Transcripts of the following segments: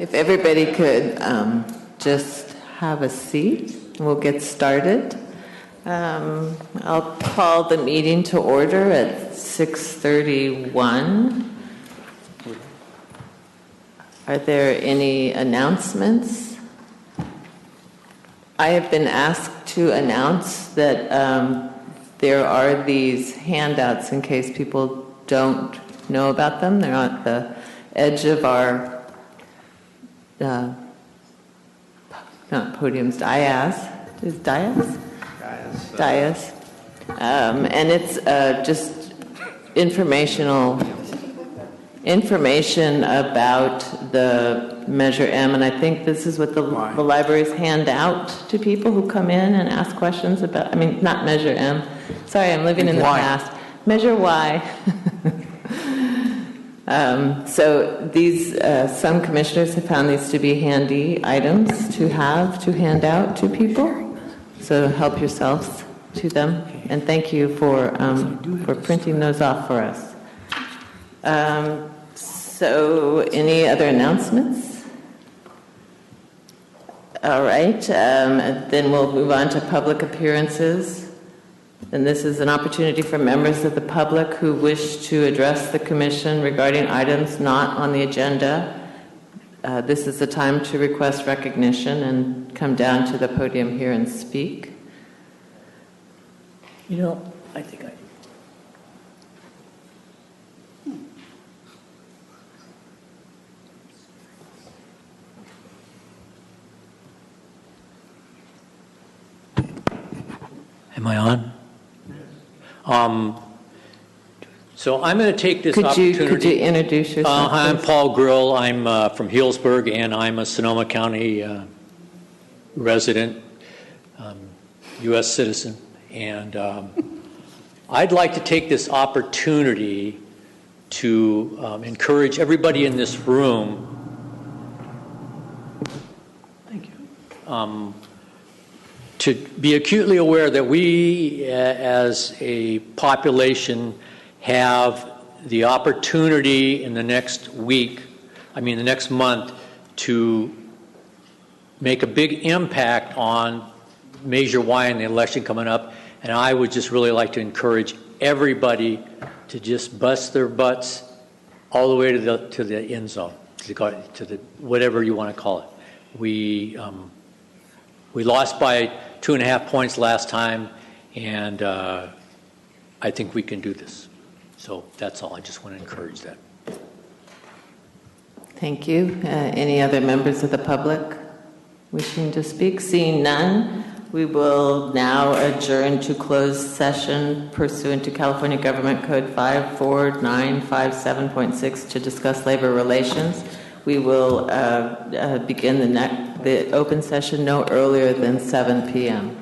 If everybody could just have a seat, we'll get started. I'll call the meeting to order at 6:31. Are there any announcements? I have been asked to announce that there are these handouts in case people don't know about them. They're at the edge of our not podiums, dais. Is dais? Dais. And it's just information about the Measure M, and I think this is what the libraries hand out to people who come in and ask questions about, not Measure M. Sorry, I'm living in the past. Measure Y. So these, some commissioners have found these to be handy items to hand out to people. So help yourselves to them, and thank you for printing those off for us. So any other announcements? All right, then we'll move on to public appearances. And this is an opportunity for members of the public who wish to address the Commission regarding items not on the agenda. This is the time to request recognition and come down to the podium here and speak. I think I do. Am I on? So I'm going to take this opportunity. Could you introduce yourself? I'm Paul Grill. I'm from Healdsburg, and I'm a Sonoma County resident, U.S. citizen. And I'd like to take this opportunity to encourage everybody in this room. Thank you. To be acutely aware that we, as a population, have the opportunity in the next the next month, to make a big impact on Measure Y in the election coming up. And I would just really like to encourage everybody to just bust their butts all the way to the end zone, to the whatever you want to call it. We lost by 2.5 points last time, and I think we can do this. So that's all. I just want to encourage that. Thank you. Any other members of the public wishing to speak? Seeing none, we will now adjourn to closed session pursuant to California Government Code 54957.6 to discuss labor relations. We will begin the open session no earlier than 7 p.m.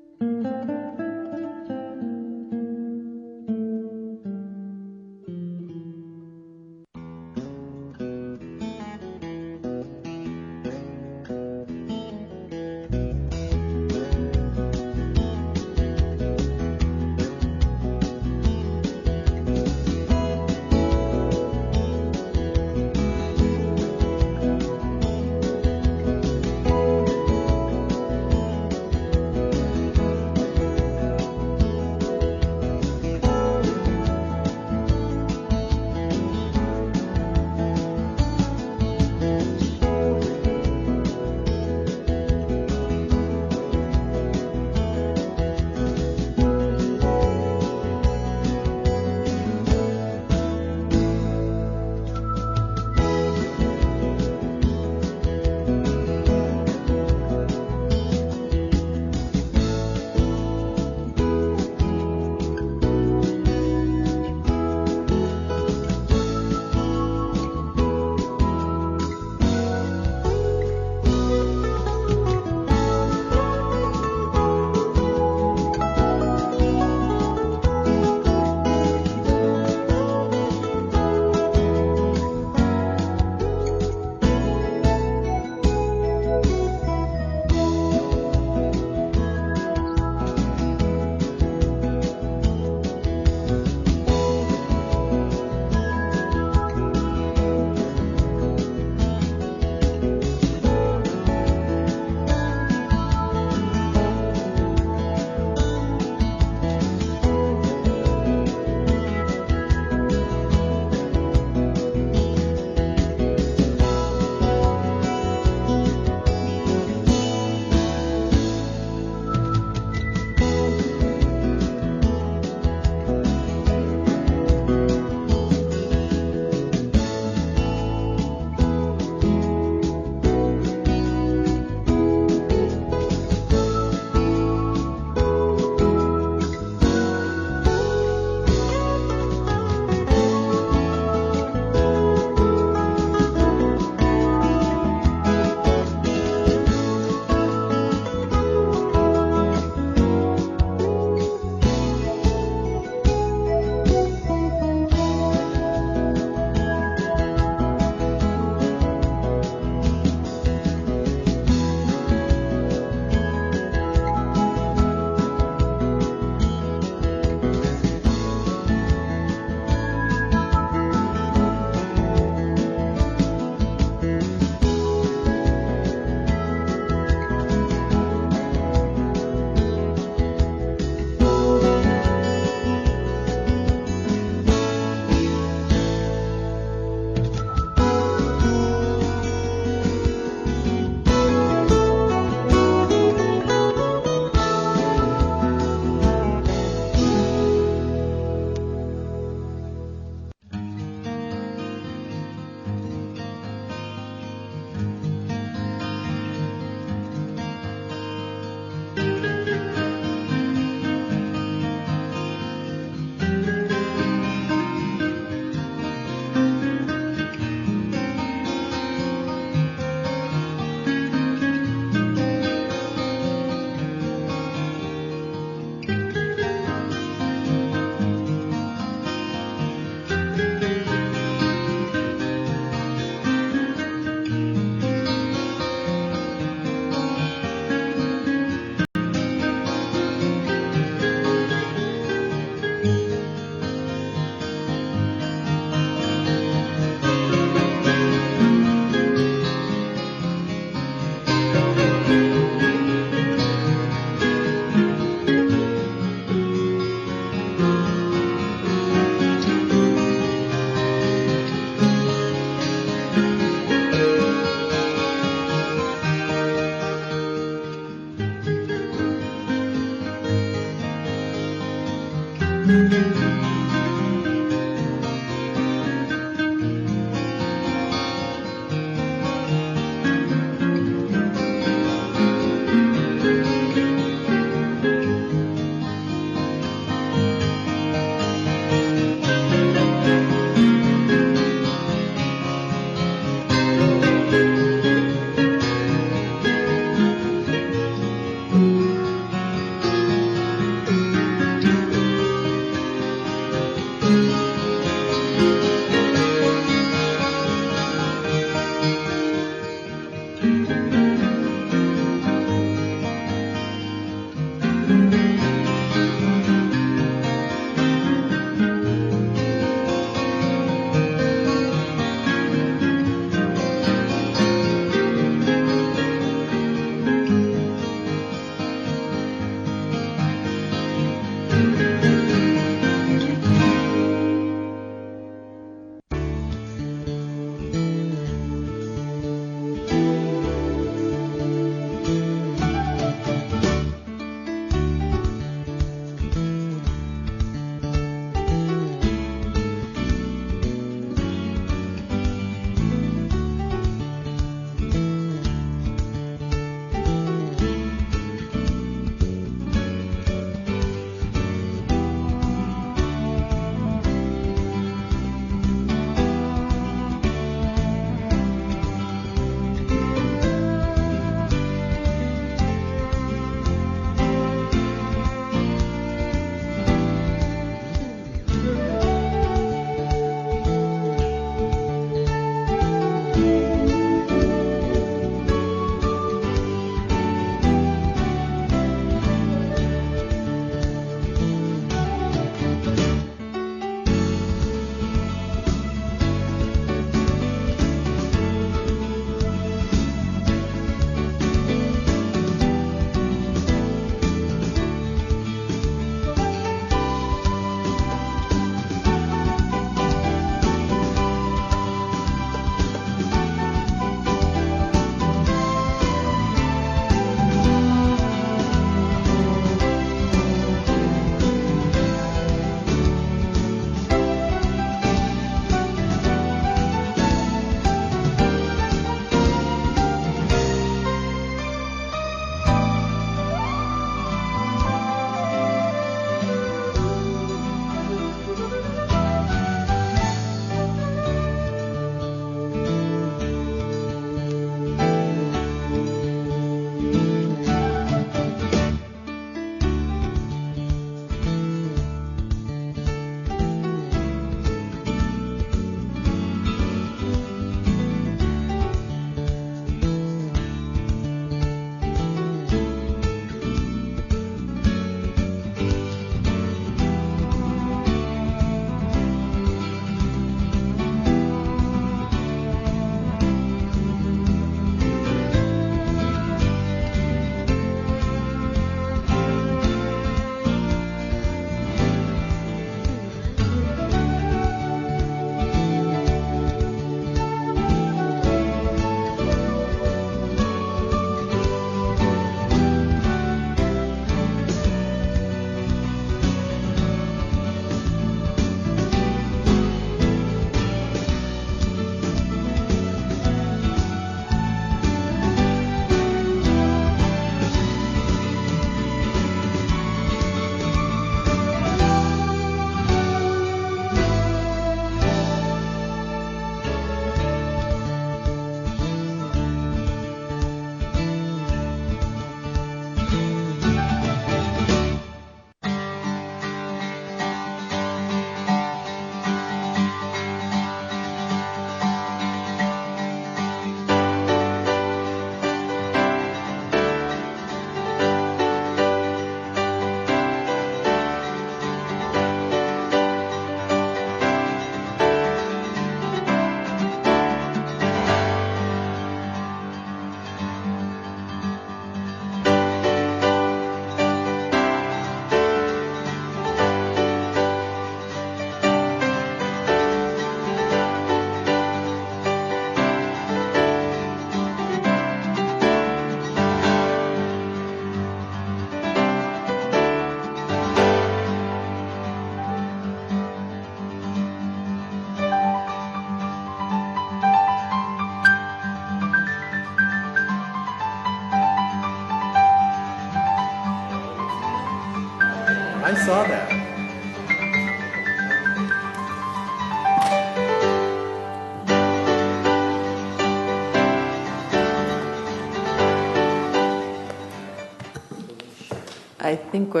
I think we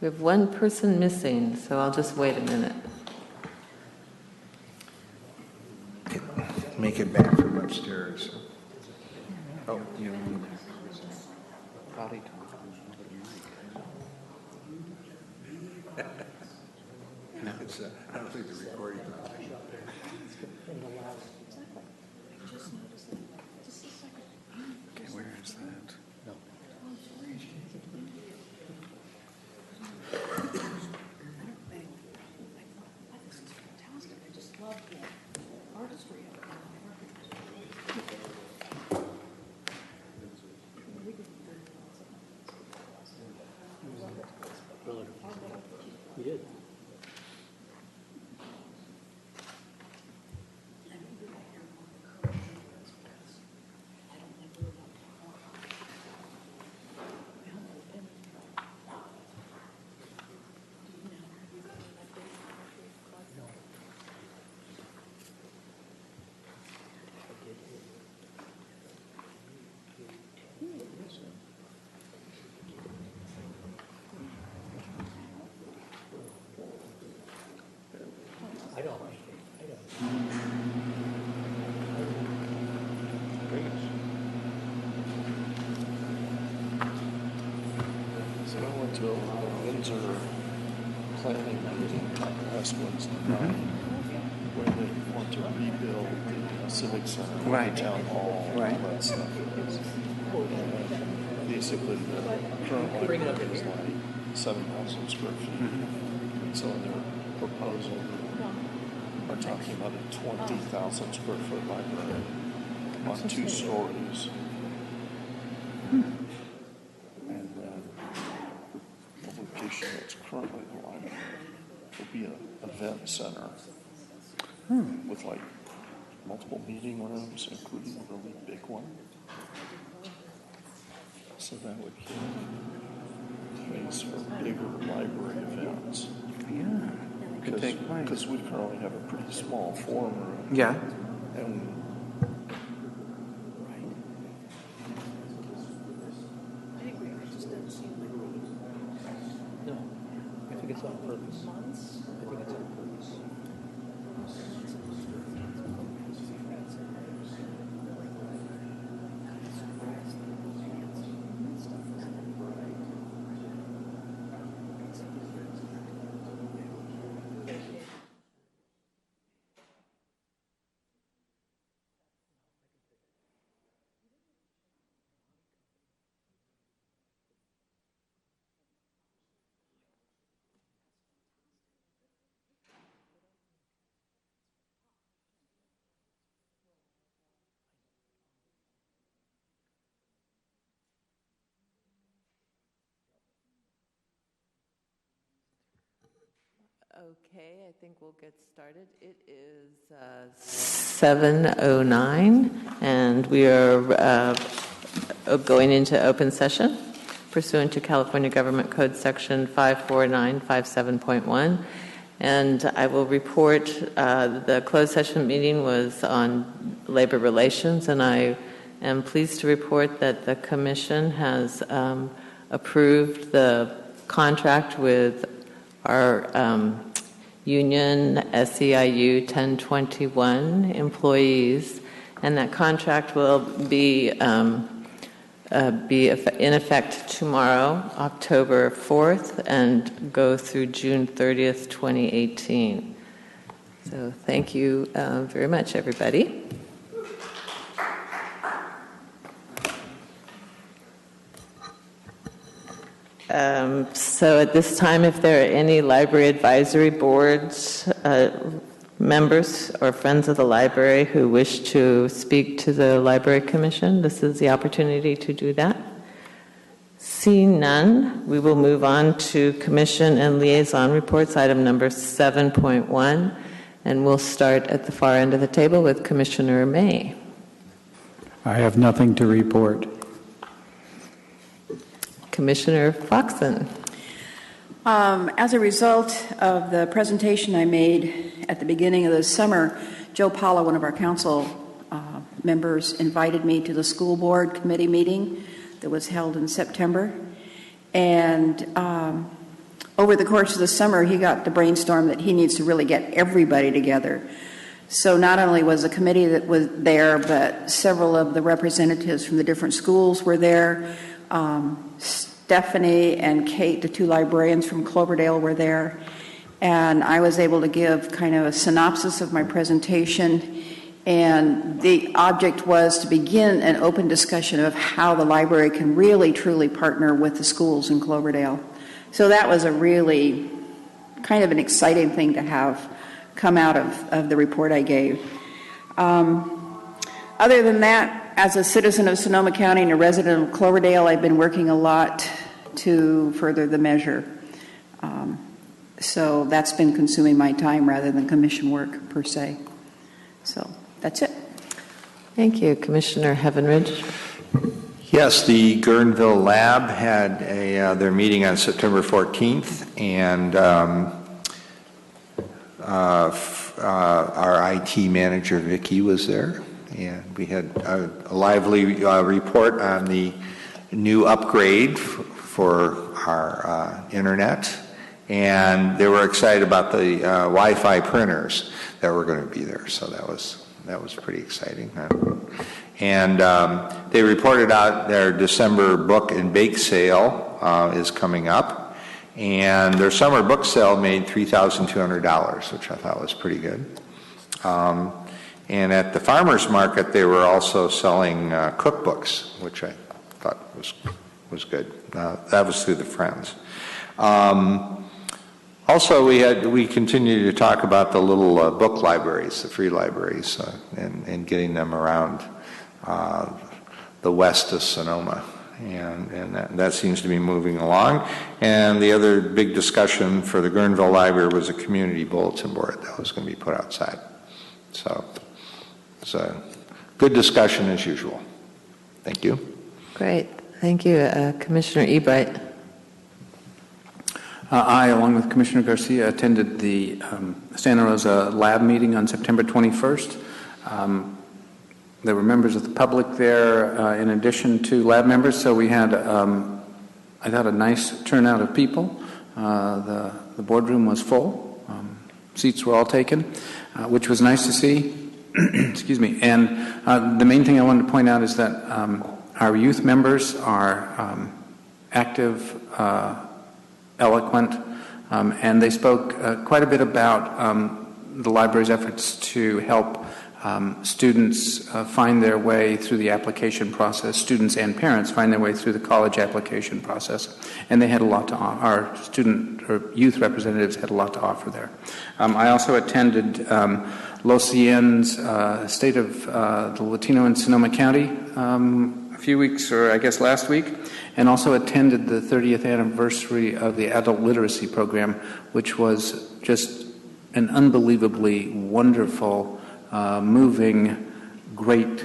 have one person missing, so I'll just wait a minute. Make it back from upstairs. Oh, you don't need potty talk. No, I don't think the recording. Okay, where is that? We did. So I went to a Windsor planning meeting last Wednesday night where they want to rebuild the civic center, Right. the town hall, Right. all that stuff. And basically, the current library is like 7,000 square feet. And so they're proposing, are talking about a 20,000 square foot library on 2 stories. And then the location that's currently the library will be an event center with like multiple meeting rooms, including a really big one. So that would give space for bigger library events. Yeah, could take place. Because we currently have a pretty small forum room. Yeah. And No, I think it's on purpose. I think it's on purpose. Okay, I think we'll get started. It is 7:09, and we are going into open session pursuant to California Government Code Section 54957.1. And I will report the closed session meeting was on labor relations, and I am pleased to report that the Commission has approved the contract with our union SEIU 1021 employees, and that contract will be in effect tomorrow, October 4th, and go through June 30th, 2018. So thank you very much, everybody. So at this time, if there are any library advisory boards, members or friends of the library who wish to speak to the Library Commission, this is the opportunity to do that. Seeing none, we will move on to Commission and Liaison Reports, item number 7.1, and we'll start at the far end of the table with Commissioner May. I have nothing to report. Commissioner Foxen. As a result of the presentation I made at the beginning of the summer, Joe Paula, one of our council members, invited me to the school board committee meeting that was held in September. And over the course of the summer, he got to brainstorm that he needs to really get everybody together. So not only was the committee that was there, but several of the representatives from the different schools were there. Stephanie and Kate, the two librarians from Cloverdale, were there. And I was able to give kind of a synopsis of my presentation. And the object was to begin an open discussion of how the library can really, truly partner with the schools in Cloverdale. So that was a really kind of an exciting thing to have come out of the report I gave. Other than that, as a citizen of Sonoma County and a resident of Cloverdale, I've been working a lot to further the measure. So that's been consuming my time rather than commission work per se. So that's it. Thank you. Commissioner Heavenridge. Yes, the Guerneville Lab had their meeting on September 14th, and our IT manager, Vicki, was there, and we had a lively report on the new upgrade for our internet, and they were excited about the Wi-Fi printers that were going to be there, so that was pretty exciting. And they reported out their December book and bake sale is coming up, and their summer book sale made $3,200, which I thought was pretty good. And at the farmers market, they were also selling cookbooks, which I thought was good. That was through the Friends. Also, we continue to talk about the little book libraries, the free libraries, and getting them around the west of Sonoma. And that seems to be moving along. And the other big discussion for the Guerneville Library was a community bulletin board that was going to be put outside. So it's a good discussion as usual. Thank you. Great. Thank you. Commissioner Ebright. I, along with Commissioner Garcia, attended the Santa Rosa Lab meeting on September 21st. There were members of the public there in addition to lab members, so we had, I thought, a nice turnout of people. The boardroom was full. Seats were all taken, which was nice to see. Excuse me. And the main thing I wanted to point out is that our youth members are active, eloquent, and they spoke quite a bit about the library's efforts to help students find their way through the application process, students and parents find their way through the college application process. And they had a lot to offer. Our student or youth representatives had a lot to offer there. I also attended Los Cien's State of the Latino in Sonoma County a few weeks, or I guess last week, and also attended the 30th anniversary of the Adult Literacy Program, which was just an unbelievably wonderful, moving, great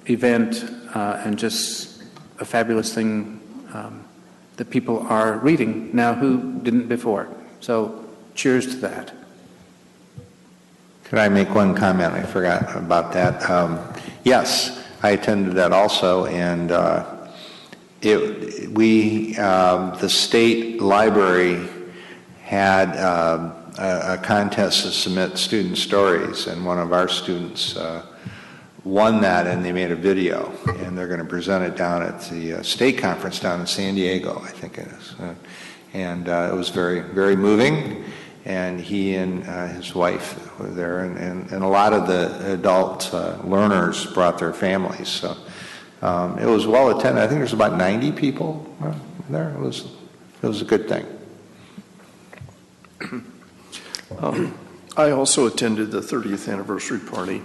event, and just a fabulous thing that people are reading now who didn't before. So cheers to that. Could I make one comment? I forgot about that. Yes, I attended that also, and the state library had a contest to submit student stories, and one of our students won that, and they made a video, and they're going to present it down at the state conference down in San Diego, I think it is. And it was very, very moving, and he and his wife were there, and a lot of the adult learners brought their families, so it was well attended. I think there's about 90 people there. It was a good thing. I also attended the 30th anniversary party.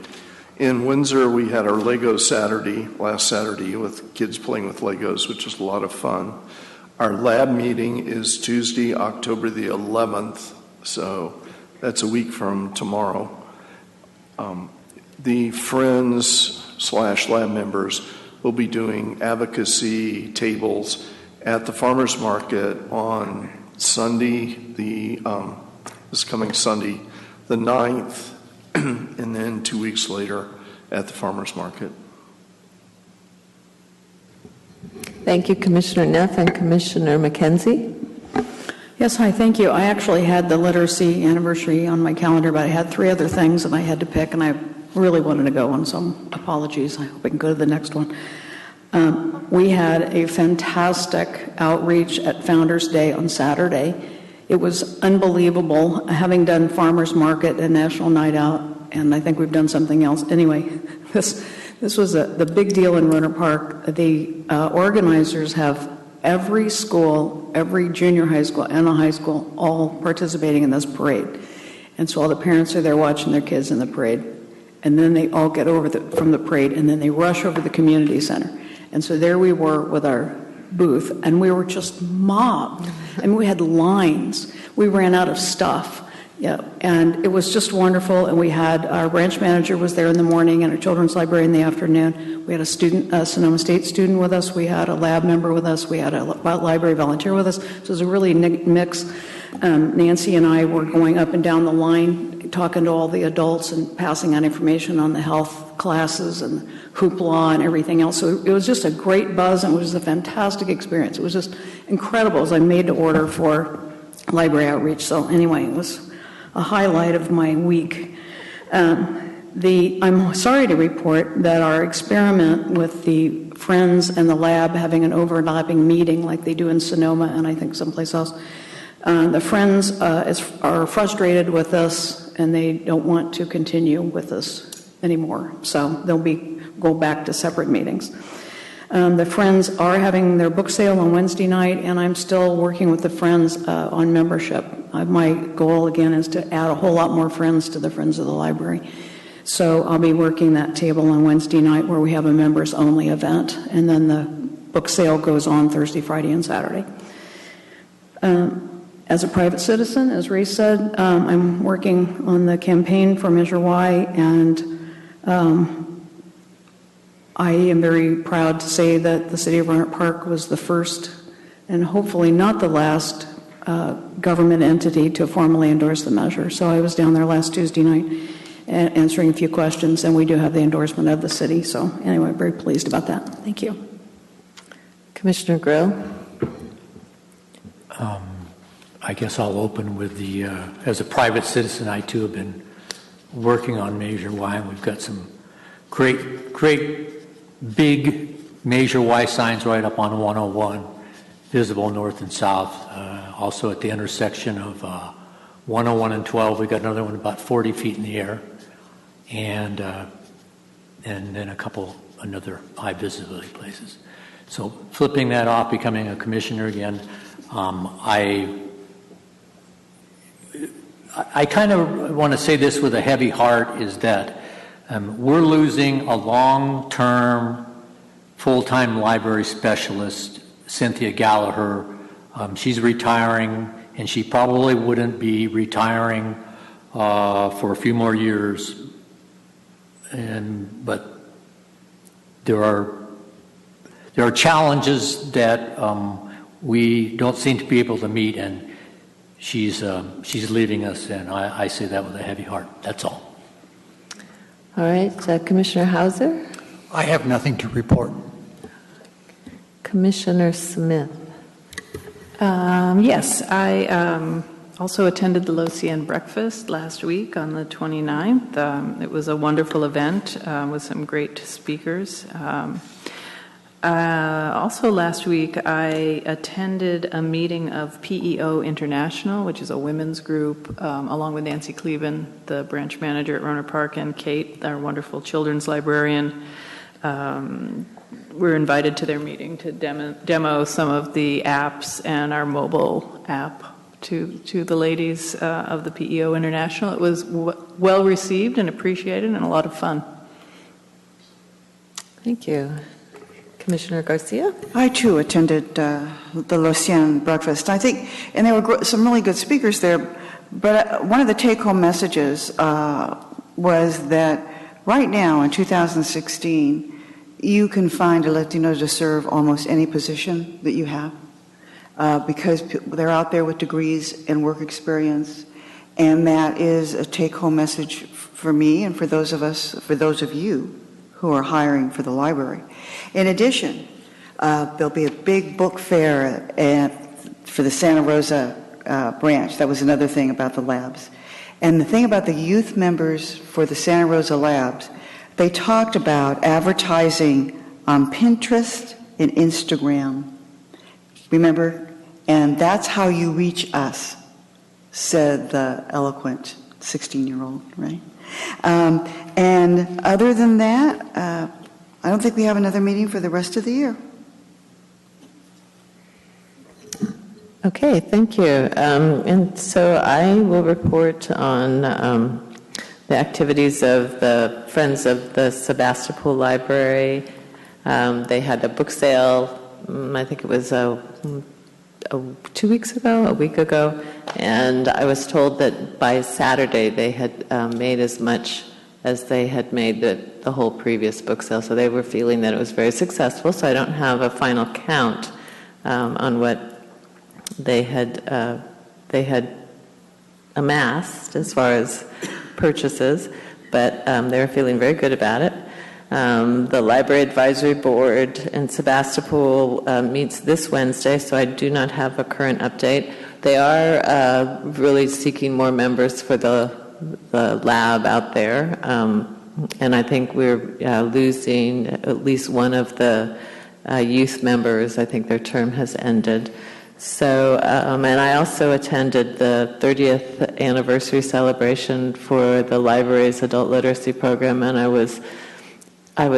In Windsor, we had our Lego Saturday, last Saturday, with kids playing with Legos, which was a lot of fun. Our lab meeting is Tuesday, October the 11th, so that's a week from tomorrow. The Friends/lab members will be doing advocacy tables at the farmers market on Sunday, this coming Sunday, the 9th, and then 2 weeks later at the farmers market. Thank you, Commissioner Neff and Commissioner McKenzie. Yes, hi, thank you. I actually had the literacy anniversary on my calendar, but I had 3 other things that I had to pick, and I really wanted to go on, so apologies. I hope I can go to the next one. We had a fantastic outreach at Founders Day on Saturday. It was unbelievable, having done Farmers Market and National Night Out, and I think we've done something else. Anyway, this was the big deal in Rohnert Park. The organizers have every school, every junior high school and a high school, all participating in this parade. And so all the parents are there watching their kids in the parade. And then they all get over from the parade, and then they rush over to the community center. And so there we were with our booth, and we were just mobbed. I mean, we had lines. We ran out of stuff. Yeah, and it was just wonderful. And we had our branch manager was there in the morning, and our children's librarian in the afternoon. We had a student, a Sonoma State student with us. We had a lab member with us. We had a library volunteer with us. So it was a really mix. Nancy and I were going up and down the line, talking to all the adults and passing out information on the health classes and hoopla and everything else. So it was just a great buzz, and it was a fantastic experience. It was just incredible as I made to order for library outreach. So anyway, it was a highlight of my week. I'm sorry to report that our experiment with the Friends and the lab having an overlapping meeting like they do in Sonoma and I think someplace else, the Friends are frustrated with us, and they don't want to continue with us anymore. So they'll go back to separate meetings. The Friends are having their book sale on Wednesday night, and I'm still working with the Friends on membership. My goal, again, is to add a whole lot more Friends to the Friends of the Library. So I'll be working that table on Wednesday night where we have a members-only event, and then the book sale goes on Thursday, Friday, and Saturday. As a private citizen, as Ray said, I'm working on the campaign for Measure Y, and I am very proud to say that the City of Rohnert Park was the first, and hopefully not the last, government entity to formally endorse the measure. So I was down there last Tuesday night answering a few questions, and we do have the endorsement of the city. So anyway, very pleased about that. Thank you. Commissioner Grill. I guess I'll open with as a private citizen, I too have been working on Measure Y, and we've got some great big Measure Y signs right up on 101, visible north and south. Also at the intersection of 101 and 12, we got another one about 40 feet in the air, and then another high visibility places. So flipping that off, becoming a commissioner again, I kind of want to say this with a heavy heart, is that we're losing a long-term, full-time library specialist, Cynthia Gallagher. She's retiring, and she probably wouldn't be retiring for a few more years. But there are challenges that we don't seem to be able to meet, and she's leaving us, and I say that with a heavy heart. That's all. All right, Commissioner Hauser. I have nothing to report. Commissioner Smith. Yes, I also attended the Lothian Breakfast last week on the 29th. It was a wonderful event with some great speakers. Also last week, I attended a meeting of PEO International, which is a women's group, along with Nancy Cleven, the branch manager at Rohnert Park, and Kate, our wonderful children's librarian. We're invited to their meeting to demo some of the apps and our mobile app to the ladies of the PEO International. It was well received and appreciated and a lot of fun. Thank you. Commissioner Garcia? I, too, attended the Lothian Breakfast. I think, and there were some really good speakers there, but one of the take-home messages was that right now, in 2016, you can find a Latino to serve almost any position that you have because they're out there with degrees and work experience, and that is a take-home message for me and for those of you who are hiring for the library. In addition, There'll be a big book fair for the Santa Rosa branch. That was another thing about the labs. And the thing about the youth members for the Santa Rosa labs, they talked about advertising on Pinterest and Instagram. Remember? And that's how you reach us, said the eloquent 16-year-old, right? And other than that, I don't think we have another meeting for the rest of the year. Okay, thank you. And so I will report on the activities of the Friends of the Sebastopol Library. They had a book sale, I think it was 2 weeks ago, a week ago, and I was told that by Saturday they had made as much as they had made the whole previous book sale. So they were feeling that it was very successful, so I don't have a final count on what they had amassed as far as purchases, but they were feeling very good about it. The Library Advisory Board in Sebastopol meets this Wednesday, so I do not have a current update. They are really seeking more members for the lab out there, and I think we're losing at least one of the youth members. I think their term has ended. So, and I also attended the 30th anniversary celebration for the library's adult literacy program, and I was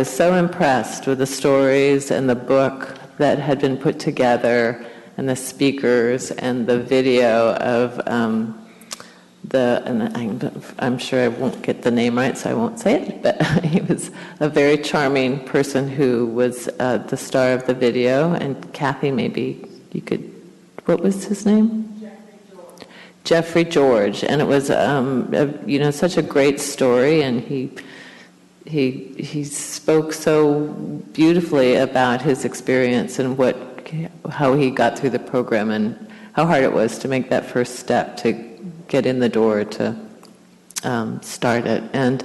so impressed with the stories and the book that had been put together, and the speakers, and the video of and I'm sure I won't get the name right, so I won't say it, but he was a very charming person who was the star of the video, and Kathy, maybe you could, what was his name? Jeffrey George, and it was such a great story, and he spoke so beautifully about his experience and how he got through the program and how hard it was to make that first step to get in the door to start it. And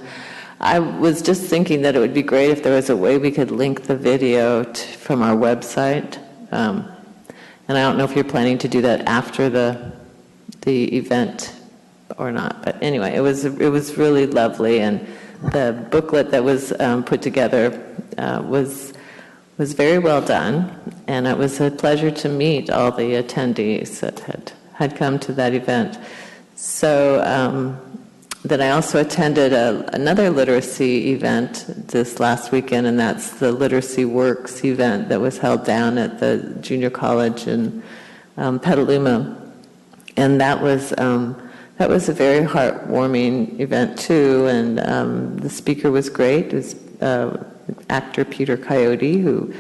I was just thinking that it would be great if there was a way we could link the video from our website. And I don't know if you're planning to do that after the event or not. But anyway, it was really lovely, and the booklet that was put together was very well done, and it was a pleasure to meet all the attendees that had come to that event. So then I also attended another literacy event this last weekend, and that's the Literacy Works event that was held down at the junior college in Petaluma, and that was a very heartwarming event too. And the speaker was great. It was actor Peter Coyote, who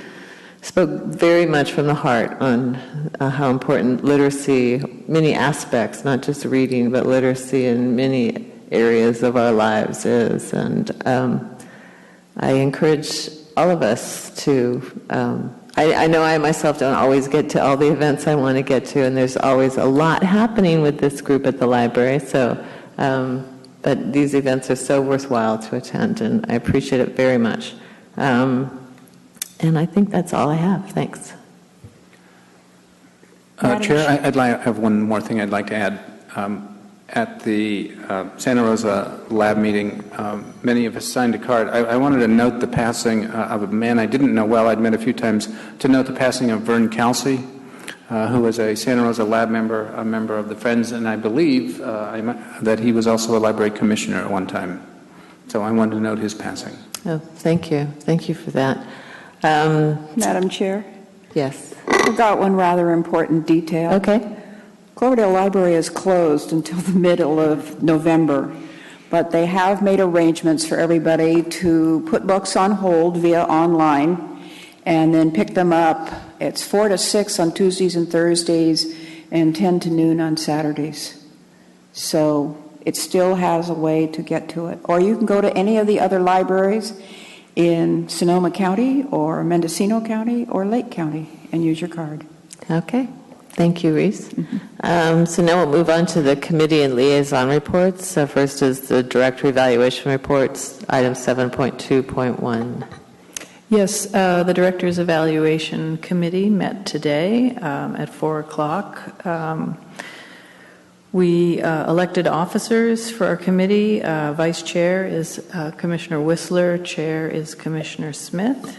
spoke very much from the heart on how important literacy, many aspects, not just reading, but literacy in many areas of our lives is. And I encourage all of us to, I know I myself don't always get to all the events I want to get to, and there's always a lot happening with this group at the library, so, but these events are so worthwhile to attend, and I appreciate it very much. And I think that's all I have. Thanks. Chair, I have one more thing I'd like to add. At the Santa Rosa lab meeting, many of us signed a card. I wanted to note the passing of a man I didn't know well. I'd met a few times, to note the passing of Vern Kelsey, who was a Santa Rosa lab member, a member of the Friends, and I believe that he was also a library commissioner at one time. So I wanted to note his passing. Oh, thank you. Thank you for that. Madam Chair? Yes. I forgot one rather important detail. Okay. Cloverdale Library is closed until the middle of November, but they have made arrangements for everybody to put books on hold via online and then pick them up. It's 4 to 6 on Tuesdays and Thursdays and 10 to noon on Saturdays. So it still has a way to get to it. Or you can go to any of the other libraries in Sonoma County or Mendocino County or Lake County and use your card. Okay. Thank you, Reese. So now we'll move on to the committee and liaison reports. So first is the director evaluation reports, item 7.2.1. Yes, the Directors Evaluation Committee met today at 4 o'clock. We elected officers for our committee. Vice Chair is Commissioner Whistler. Chair is Commissioner Smith.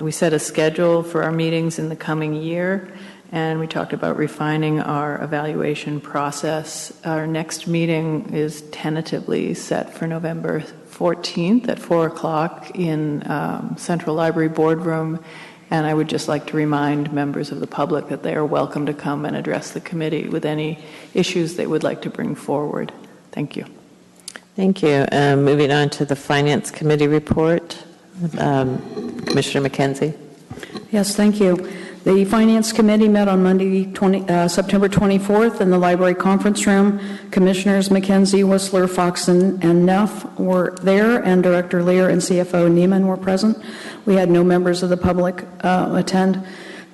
We set a schedule for our meetings in the coming year, and we talked about refining our evaluation process. Our next meeting is tentatively set for November 14th at 4 o'clock in Central Library Boardroom, and I would just like to remind members of the public that they are welcome to come and address the committee with any issues they would like to bring forward. Thank you. Thank you. Moving on to the Finance Committee report. Commissioner McKenzie. Yes, thank you. The Finance Committee met on Monday, September 24th in the Library Conference Room. Commissioners McKenzie, Whistler, Foxen, and Neff were there, and Director Lear and CFO Neiman were present. We had no members of the public attend.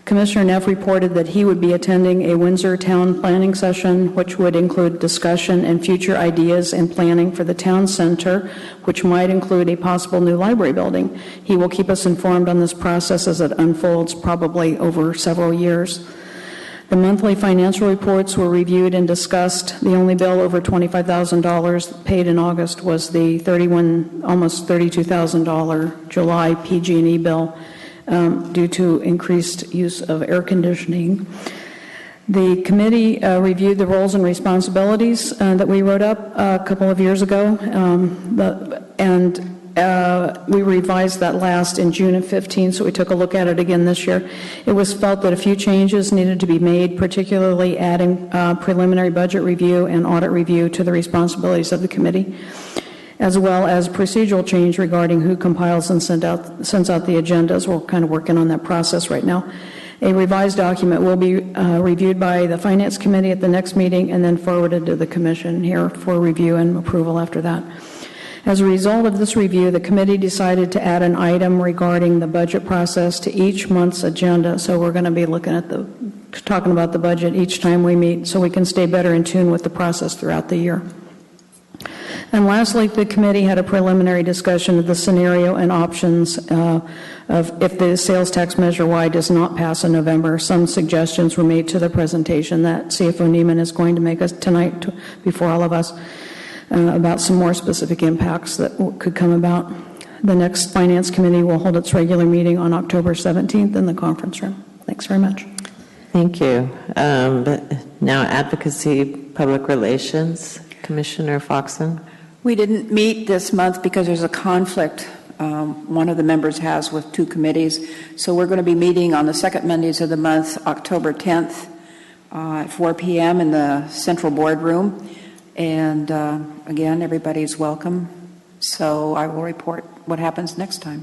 Commissioner Neff reported that he would be attending a Windsor Town Planning session, which would include discussion and future ideas and planning for the town center, which might include a possible new library building. He will keep us informed on this process as it unfolds, probably over several years. The monthly financial reports were reviewed and discussed. The only bill over $25,000 paid in August was the almost $32,000 July PG&E bill. Due to increased use of air conditioning. The committee reviewed the roles and responsibilities that we wrote up a couple of years ago, and we revised that last in June of 15, so we took a look at it again this year. It was felt that a few changes needed to be made, particularly adding preliminary budget review and audit review to the responsibilities of the committee, as well as procedural change regarding who compiles and sends out the agendas. We're kind of working on that process right now. A revised document will be reviewed by the Finance Committee at the next meeting and then forwarded to the Commission here for review and approval after that. As a result of this review, the committee decided to add an item regarding the budget process to each month's agenda. So we're going to be talking about the budget each time we meet so we can stay better in tune with the process throughout the year. And lastly, the committee had a preliminary discussion of the scenario and options of if the sales tax Measure Y does not pass in November. Some suggestions were made to the presentation that CFO Neiman is going to make us tonight before all of us about some more specific impacts that could come about. The next Finance Committee will hold its regular meeting on October 17th in the conference room. Thanks very much. Thank you. Now, Advocacy, Public Relations, Commissioner Foxen. We didn't meet this month because there's a conflict one of the members has with two committees. So we're going to be meeting on the second Mondays of the month, October 10th at 4 p.m. in the Central Boardroom. And again, everybody's welcome. So I will report what happens next time.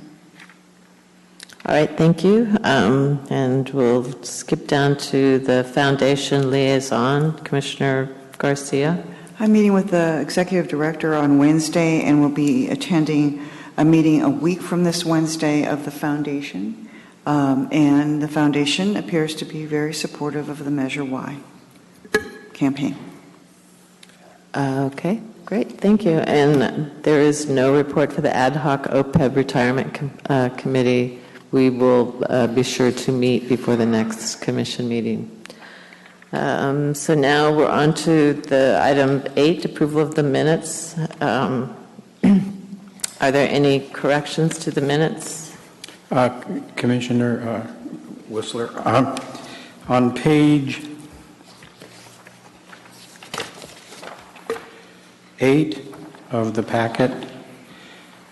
All right, thank you. And we'll skip down to the Foundation Liaison, Commissioner Garcia. I'm meeting with the executive director on Wednesday and will be attending a meeting a week from this Wednesday of the foundation. And the foundation appears to be very supportive of the Measure Y campaign. Okay, great, thank you. And there is no report for the ad hoc OPEB retirement committee. We will be sure to meet before the next commission meeting. So now we're on to the item 8, approval of the minutes. Are there any corrections to the minutes? Commissioner Whistler, on page 8 of the packet,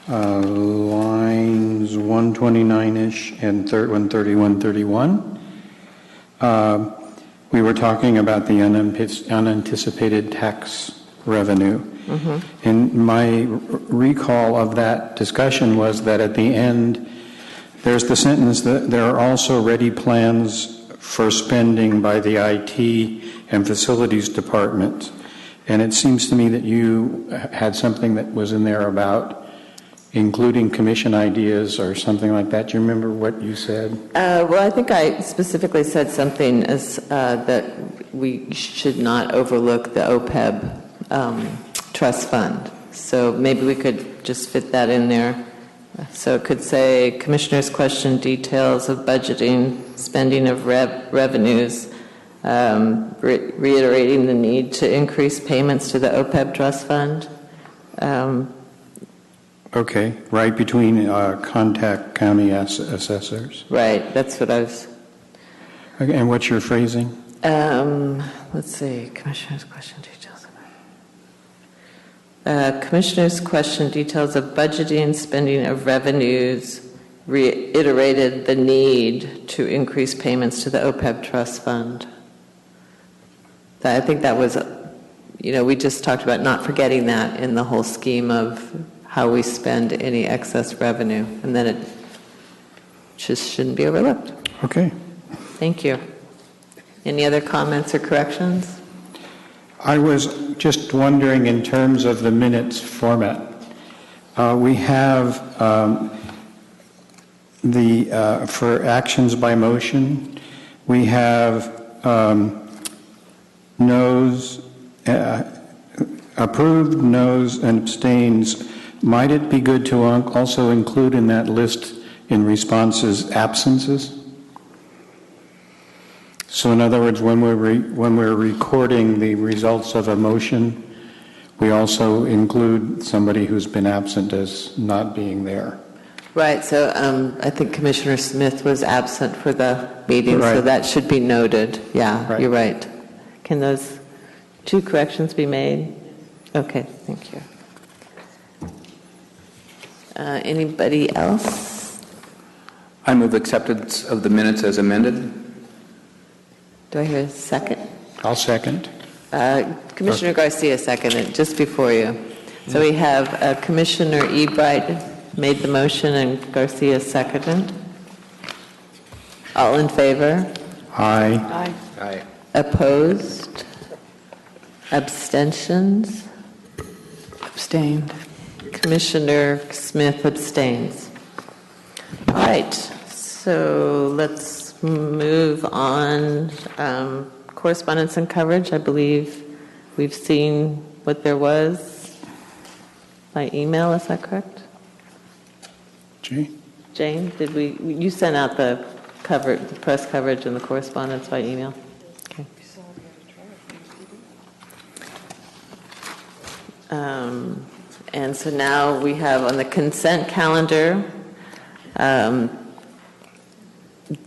lines 129-ish and 131. We were talking about the unanticipated tax revenue. Mm-hmm. And my recall of that discussion was that at the end, there's the sentence that there are also ready plans for spending by the IT and facilities department. And it seems to me that you had something that was in there about including commission ideas or something like that. Do you remember what you said? Well, I think I specifically said something as that we should not overlook the OPEB trust fund. So maybe we could just fit that in there. So it could say, Commissioner's question, details of budgeting, spending of revenues, reiterating the need to increase payments to the OPEB trust fund. Okay, right between contact county assessors. Right, that's what I was... Okay, and what's your phrasing? Let's see, Commissioner's question, details of... Commissioner's question, details of budgeting, spending of revenues, reiterated the need to increase payments to the OPEB trust fund. I think that was, we just talked about not forgetting that in the whole scheme of how we spend any excess revenue, and then it just shouldn't be overlooked. Okay. Thank you. Any other comments or corrections? I was just wondering in terms of the minutes format. We have for actions by motion, we have noes, approved, noes, and abstains. Might it be good to also include in that list in responses absences? So in other words, when we're recording the results of a motion, we also include somebody who's been absent as not being there. Right, so I think Commissioner Smith was absent for the meeting, Right. so that should be noted. Yeah, Right. You're right. Can those two corrections be made? Okay, thank you. Anybody else? I move acceptance of the minutes as amended. Do I hear a second? I'll second. Commissioner Garcia seconded, just before you. So we have Commissioner Ebright made the motion and Garcia seconded. All in favor? Aye. Aye. Opposed? Abstentions? Abstained. Commissioner Smith abstains. All right, so let's move on. Correspondence and coverage, I believe we've seen what there was by email, is that correct? Jane, you sent out the press coverage and the correspondence by email? Okay. And so now we have on the consent calendar,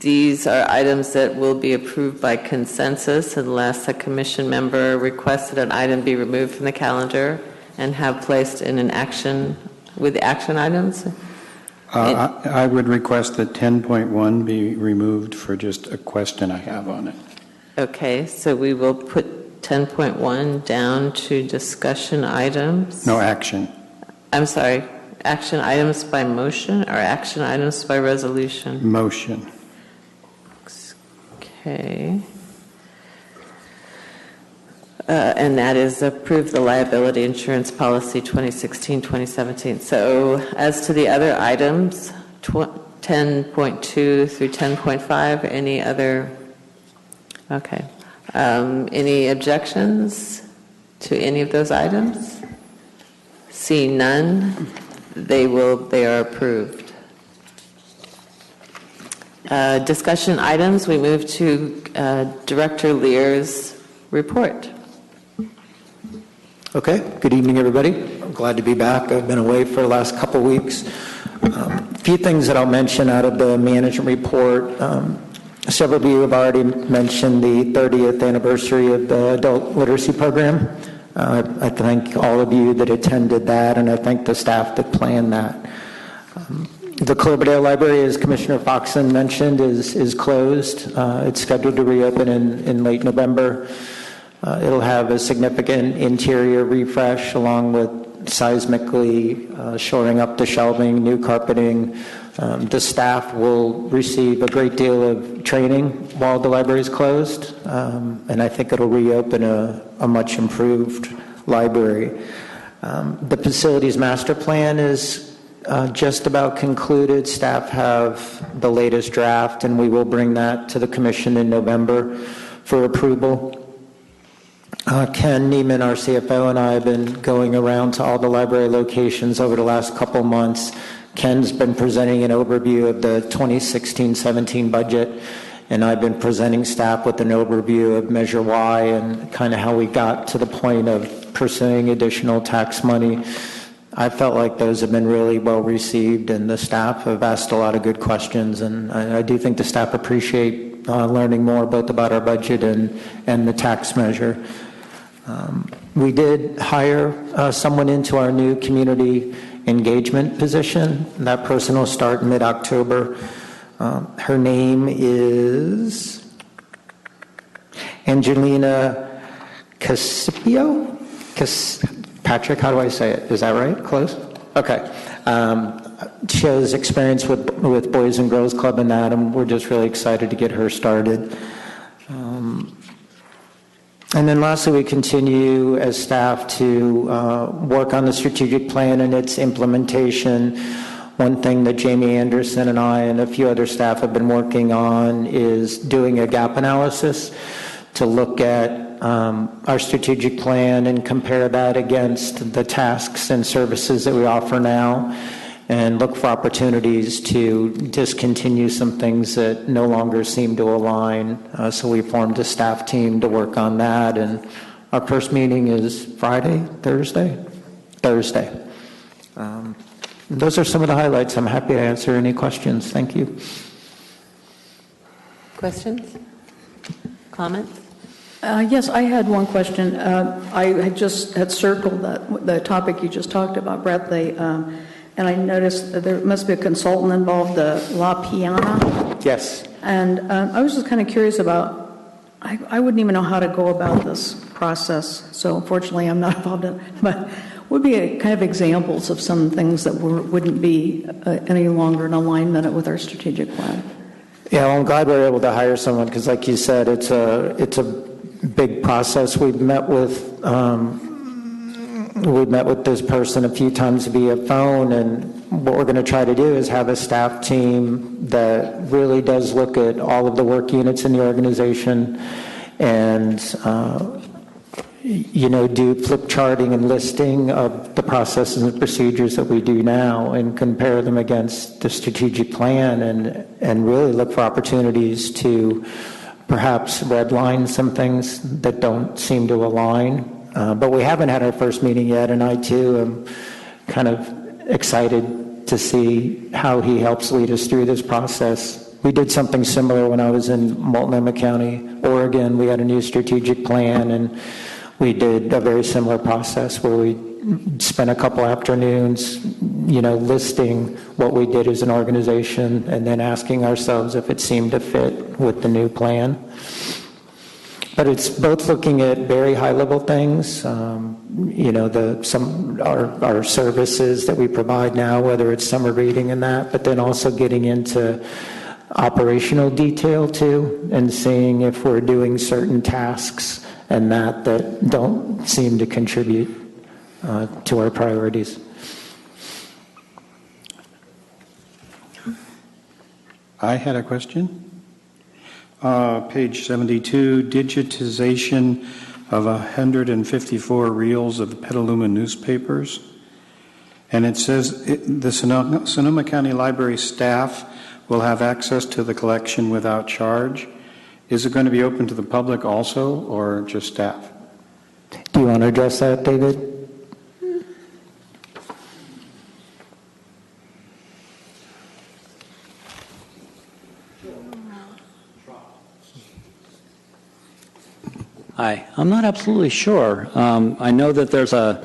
these are items that will be approved by consensus unless a commission member requested an item be removed from the calendar and have placed in an action with action items. I would request that 10.1 be removed for just a question I have on it. Okay, so we will put 10.1 down to discussion items. No action. I'm sorry, action items by motion or action items by resolution? Motion. Okay. And that is approve the liability insurance policy 2016-2017. So as to the other items, 10.2 through 10.5, any other? Okay. Any objections to any of those items? Seeing none, they are approved. Discussion items, we move to Director Lear's report. Okay, good evening, everybody. I'm glad to be back. I've been away for the last couple weeks. A few things that I'll mention out of the management report. Several of you have already mentioned the 30th anniversary of the adult literacy program. I thank all of you that attended that, and I thank the staff that planned that. The Cloverdale Library, as Commissioner Foxen mentioned, is closed. It's scheduled to reopen in late November. It'll have a significant interior refresh along with seismically shoring up the shelving, new carpeting. The staff will receive a great deal of training while the library is closed, and I think it'll reopen a much improved library. The facilities master plan is just about concluded. Staff have the latest draft, and we will bring that to the commission in November for approval. Ken Neiman, our CFO, and I have been going around to all the library locations over the last couple months, Ken's been presenting an overview of the 2016-17 budget, and I've been presenting staff with an overview of Measure Y and kind of how we got to the point of pursuing additional tax money. I felt like those have been really well received, and the staff have asked a lot of good questions, and I do think the staff appreciate learning more both about our budget and the tax measure. We did hire someone into our new community engagement position. That person will start in mid-October. Her name is Angelina Casipio? Patrick, how do I say it? Is that right? Close? Okay. She has experience with Boys and Girls Club and that, and we're just really excited to get her started. And then lastly, we continue as staff to work on the strategic plan and its implementation. One thing that Jamie Anderson and I and a few other staff have been working on is doing a gap analysis to look at our strategic plan and compare that against the tasks and services that we offer now, and look for opportunities to discontinue some things that no longer seem to align. So we formed a staff team to work on that, and our first meeting is Thursday. Those are some of the highlights. I'm happy to answer any questions. Thank you. Questions? Comments? Yes, I had one question. I had circled the topic you just talked about, Brett, and I noticed that there must be a consultant involved, La Piana. Yes. And I was just kind of curious about, I wouldn't even know how to go about this process, so unfortunately I'm not involved in it, but would be kind of examples of some things that wouldn't be any longer in alignment with our strategic plan. Yeah, well, I'm glad we were able to hire someone because, like you said, it's a big process. We've met with this person a few times via phone, and what we're going to try to do is have a staff team that really does look at all of the work units in the organization and do flip charting and listing of the processes and procedures that we do now and compare them against the strategic plan and really look for opportunities to perhaps redline some things that don't seem to align. But we haven't had our first meeting yet, and I too am kind of excited to see how he helps lead us through this process. We did something similar when I was in Multnomah County, Oregon. We had a new strategic plan, and we did a very similar process where we spent a couple afternoons, listing what we did as an organization and then asking ourselves if it seemed to fit with the new plan. But it's both looking at very high-level things, our services that we provide now, whether it's summer reading and that, but then also getting into operational detail too, and seeing if we're doing certain tasks and that don't seem to contribute to our priorities. I had a question. Page 72, digitization of 154 reels of the Petaluma newspapers. And it says the Sonoma County Library staff will have access to the collection without charge. Is it going to be open to the public also, or just staff? Do you want to address that, David? Hi. I'm not absolutely sure. I know that there's a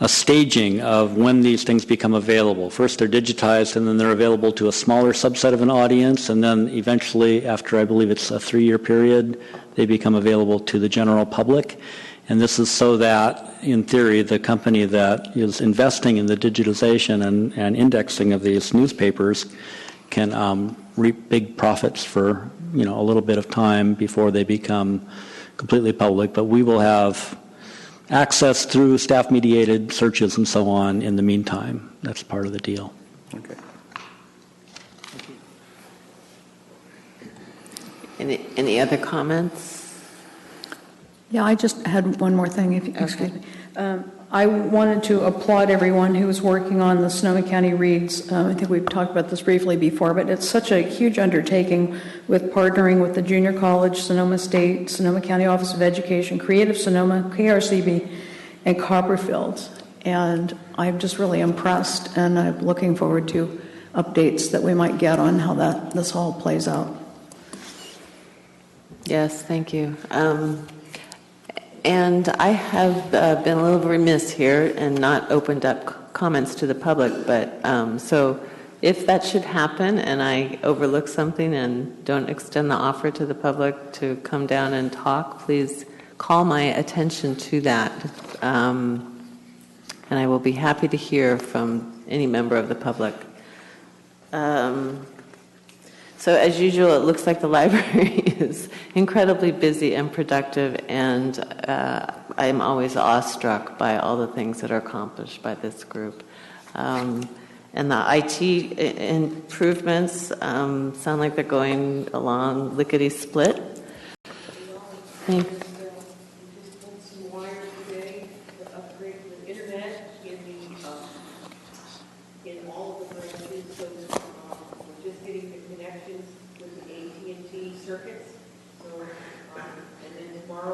staging of when these things become available. First they're digitized, and then they're available to a smaller subset of an audience, and then eventually, after I believe it's a 3-year period, they become available to the general public. And this is so that, in theory, the company that is investing in the digitization and indexing of these newspapers can reap big profits for a little bit of time before they become completely public. But we will have access through staff-mediated searches and so on in the meantime. That's part of the deal. Okay. Any other comments? Yeah, I just had one more thing, if you excuse me. I wanted to applaud everyone who was working on the Sonoma County Reads. I think we've talked about this briefly before, but it's such a huge undertaking with partnering with the Junior College, Sonoma State, Sonoma County Office of Education, Creative Sonoma, KRCB, and Copperfield. And I'm just really impressed, and I'm looking forward to updates that we might get on how this all plays out. Yes, thank you. And I have been a little remiss here and not opened up comments to the public, but so if that should happen and I overlook something and don't extend the offer to the public to come down and talk, please call my attention to that. And I will be happy to hear from any member of the public. So as usual, it looks like the library is incredibly busy and productive, and I am always awestruck by all the things that are accomplished by this group. And the IT improvements sound like they're going along lickety-split. Thank you.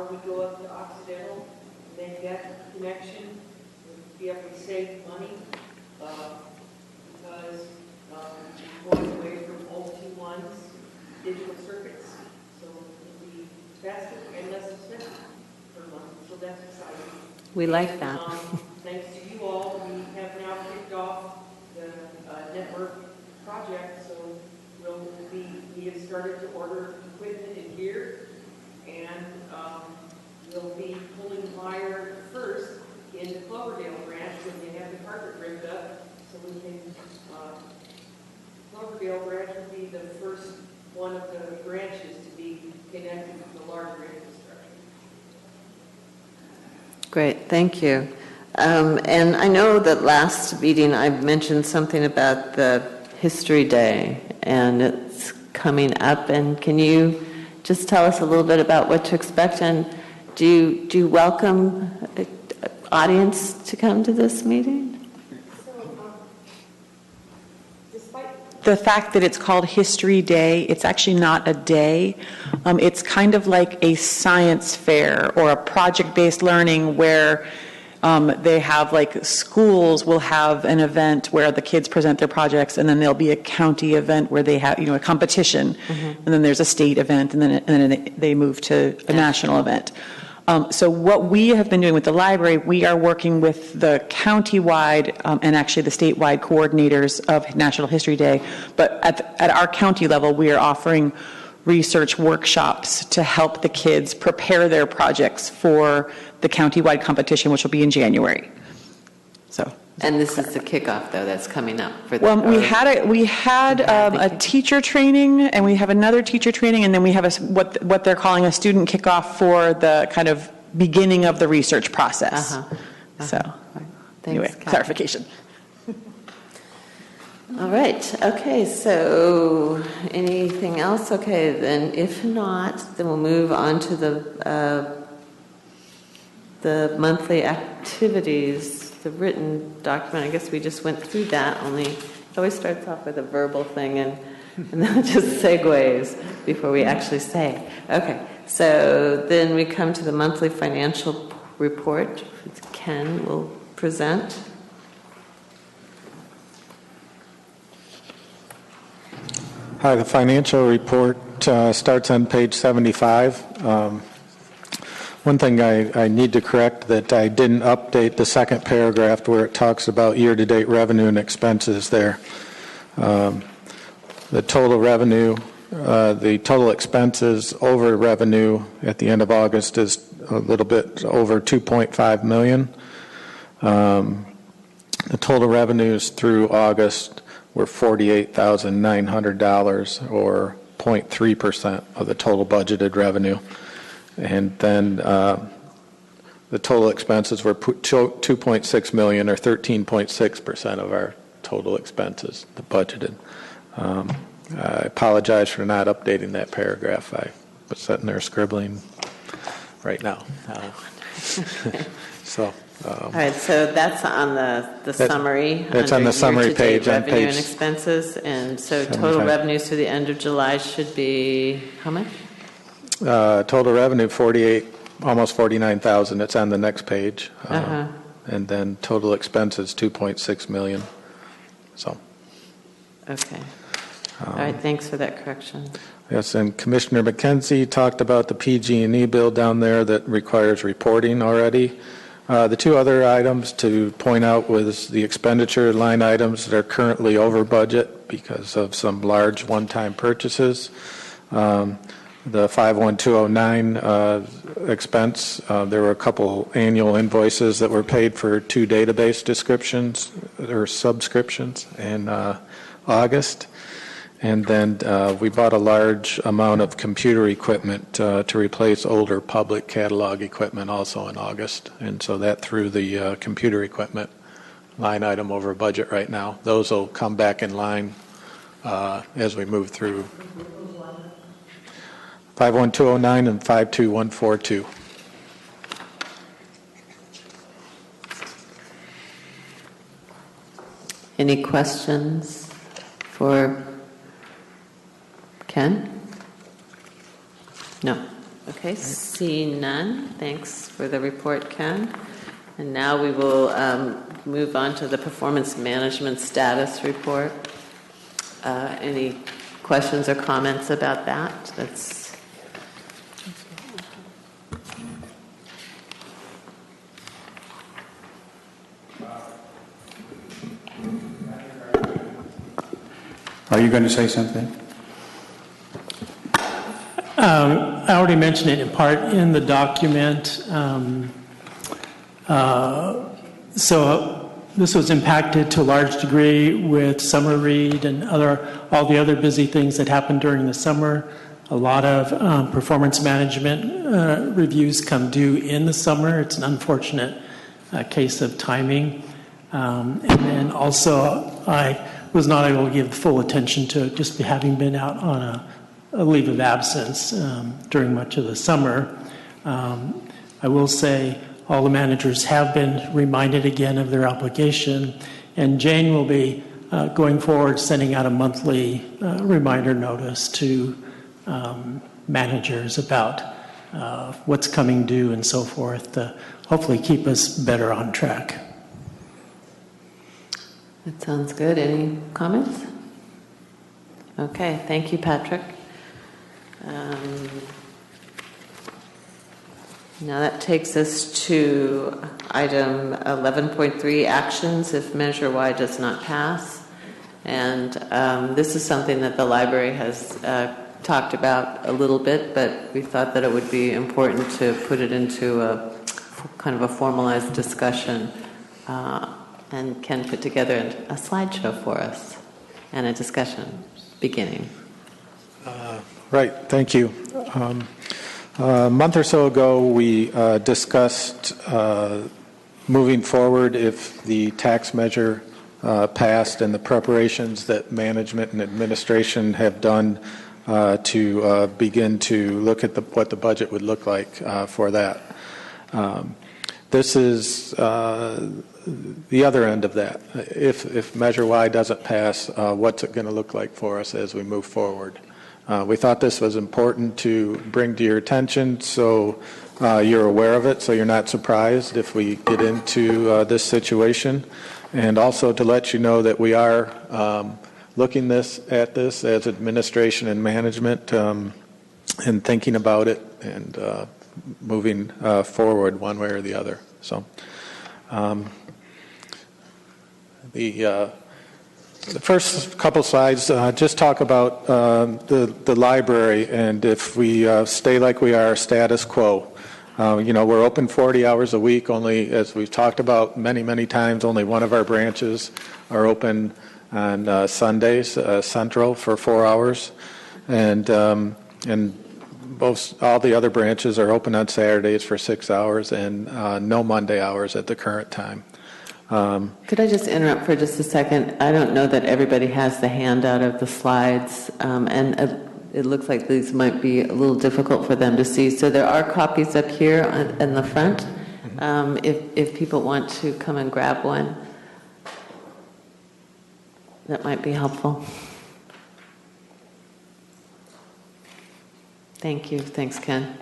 We go up to Occidental, make that connection, we'll be able to save money because we're going away from old T1s, digital circuits, so it'll be faster and less expensive per month, so that's exciting. We like that. Thanks to you all, we have now kicked off the network project, so we have started to order equipment and gear, and we'll be pulling wire first in the Cloverdale branch when they have the carpet rigged up, so we can, Cloverdale branch will be the first one of the branches to be connected to the larger infrastructure. Great, thank you. And I know that last meeting I mentioned something about the History Day, and it's coming up, and can you just tell us a little bit about what to expect, and do you welcome audience to come to this meeting? Despite the fact that it's called History Day, it's actually not a day. It's kind of like a science fair or a project-based learning where they have, like, schools will have an event where the kids present their projects, and then there'll be a county event where they have, a competition, and then there's a state event, and then they move to a national event. So what we have been doing with the library, we are working with the county-wide and actually the statewide coordinators of National History Day, but at our county level, we are offering research workshops to help the kids prepare their projects for the county-wide competition, which will be in January. So. And this is the kickoff, though, that's coming up for the. Well, we had a teacher training, and we have another teacher training, and then we have what they're calling a student kickoff for the kind of beginning of the research process. So, Thanks, anyway, Kathy. clarification. All right. Okay. So, anything else? Okay. Then, if not, then we'll move on to the monthly activities. The written document, I guess we just went through that, only it always starts off with a verbal thing and then it just segues before we actually say. Okay, so then we come to the monthly financial report, which Ken will present. Hi, the financial report starts on page 75. One thing I need to correct, that I didn't update the second paragraph where it talks about year-to-date revenue and expenses there. The total revenue, the total expenses over revenue at the end of August is a little bit over $2.5 million. The total revenues through August were $48,900, or 0.3% of the total budgeted revenue. And then the total expenses were $2.6 million, or 13.6% of our total expenses, the budgeted. I apologize for not updating that paragraph. I was sitting there scribbling right now. So All right, so that's on the summary. That's on the summary page on Revenue and page expenses, and so total 75. revenues through the end of July should be, how much? Total revenue, 48, almost 49,000. It's on the next page. And then total expenses, 2.6 million. So. Okay. All right, thanks for that correction. Yes, and Commissioner McKenzie talked about the PG&E bill down there that requires reporting already. The two other items to point out was the expenditure line items that are currently over budget because of some large one-time purchases. The 51209 expense, there were a couple annual invoices that were paid for 2 database descriptions or subscriptions in August. And then we bought a large amount of computer equipment to replace older public catalog equipment also in August. And so that threw the computer equipment line item over budget right now. Those will come back in line as we move through. 51209 and 52142. Any questions for Ken? No. Okay, see none. Thanks for the report, Ken. And now we will move on to the performance management status report. Any questions or comments about that? Are you going to say something? I already mentioned it in part in the document. So this was impacted to a large degree with summer read and all the other busy things that happened during the summer. A lot of performance management reviews come due in the summer. It's an unfortunate case of timing. And then also I was not able to give full attention to just having been out on a leave of absence during much of the summer. I will say all the managers have been reminded again of their obligation, and Jane will be going forward sending out a monthly reminder notice to managers about what's coming due and so forth to hopefully keep us better on track. That sounds good. Any comments? Okay, thank you, Patrick. Now that takes us to item 11.3, actions if Measure Y does not pass. And this is something that the library has talked about a little bit, but we thought that it would be important to put it into a kind of a formalized discussion. And Ken put together a slideshow for us and a discussion beginning. Right, thank you. A month or so ago, we discussed moving forward if the tax measure passed and the preparations that management and administration have done to begin to look at what the budget would look like for that. This is the other end of that. If Measure Y doesn't pass, what's it going to look like for us as we move forward? We thought this was important to bring to your attention so you're aware of it, so you're not surprised if we get into this situation, and also to let you know that we are looking at this as administration and management and thinking about it and moving forward one way or the other. So the first couple slides just talk about the library, and if we stay like we are, status quo. We're open 40 hours a week. Only, as we've talked about many times, only one of our branches are open on Sundays, Central, for 4 hours, and all the other branches are open on Saturdays for 6 hours, and no Monday hours at the current time. Could I just interrupt for just a second? I don't know that everybody has the handout of the slides, and it looks like these might be a little difficult for them to see. So there are copies up here in the front. if people want to come and grab one, that might be helpful. Thank you. Thanks, Ken.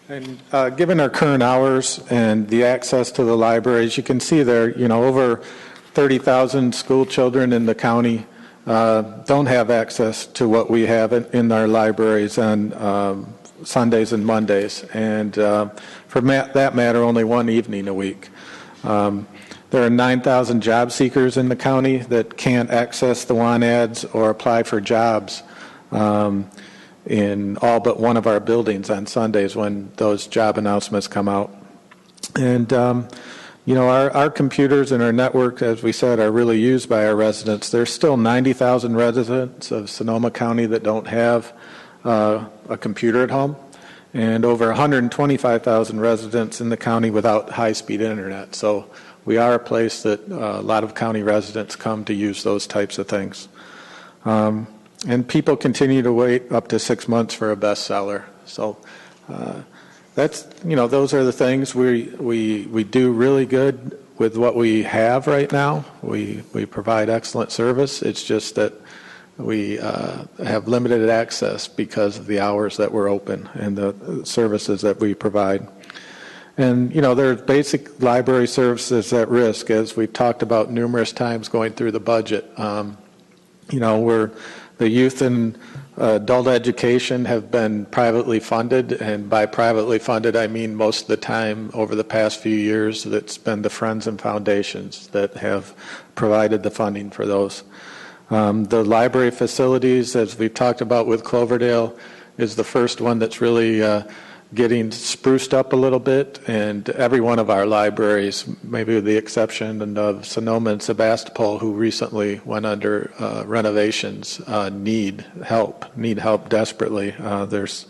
And given our current hours and the access to the libraries, you can see there, over 30,000 school children in the county don't have access to what we have in our libraries on Sundays and Mondays, and for that matter, only one evening a week. There are 9,000 job seekers in the county that can't access the want ads or apply for jobs in all but one of our buildings on Sundays when those job announcements come out. And, our computers and our network, as we said, are really used by our residents. There's still 90,000 residents of Sonoma County that don't have a computer at home, and over 125,000 residents in the county without high-speed internet. So we are a place that a lot of county residents come to use those types of things. And people continue to wait up to 6 months for a bestseller. So those are the things we do really good with what we have right now. We provide excellent service. It's just that we have limited access because of the hours that we're open and the services that we provide. And, there's basic library services at risk, as we've talked about numerous times going through the budget. The youth and adult education have been privately funded, and by privately funded, I mean most of the time over the past few years, it's been the friends and foundations that have provided the funding for those. The library facilities, as we've talked about with Cloverdale, is the first one that's really getting spruced up a little bit, and every one of our libraries, maybe with the exception of Sonoma and Sebastopol, who recently went under renovations, need help desperately. There's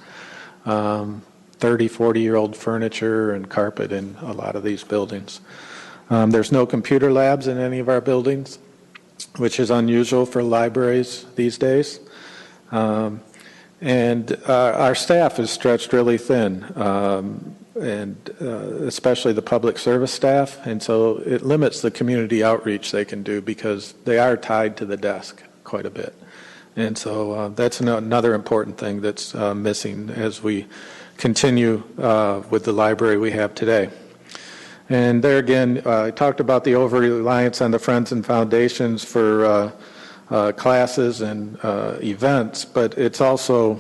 30, 40-year-old furniture and carpet in a lot of these buildings. There's no computer labs in any of our buildings, which is unusual for libraries these days. And our staff is stretched really thin, and especially the public service staff, and so it limits the community outreach they can do because they are tied to the desk quite a bit. And so that's another important thing that's missing as we continue with the library we have today. And there again, I talked about the over-reliance on the Friends and Foundations for classes and events, but it's also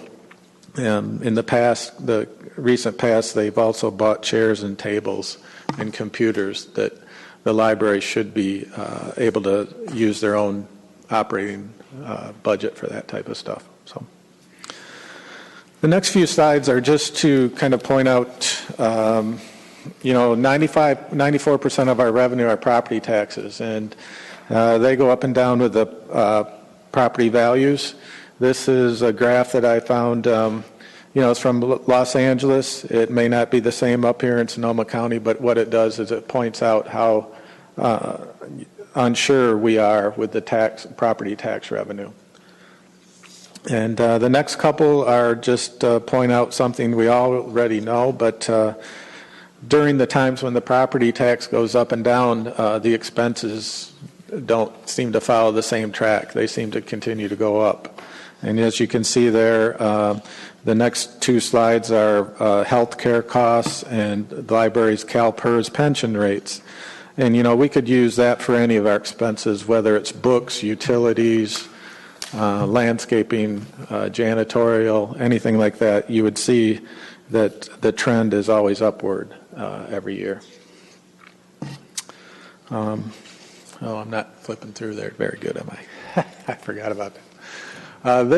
in the recent past, they've also bought chairs and tables and computers that the library should be able to use their own operating budget for that type of stuff. So the next few slides are just to kind of point out 94% of our revenue are property taxes, and they go up and down with the property values. This is a graph that I found, it's from Los Angeles. It may not be the same up here in Sonoma County, but what it does is it points out how unsure we are with the property tax revenue. And the next couple are just point out something we already know, but during the times when the property tax goes up and down, the expenses don't seem to follow the same track. They seem to continue to go up. And as you can see there, the next two slides are health care costs and the library's CalPERS pension rates. And, we could use that for any of our expenses, whether it's books, utilities, landscaping, janitorial, anything like that. You would see that the trend is always upward every year. I'm not flipping through there very good, am I? I forgot about that.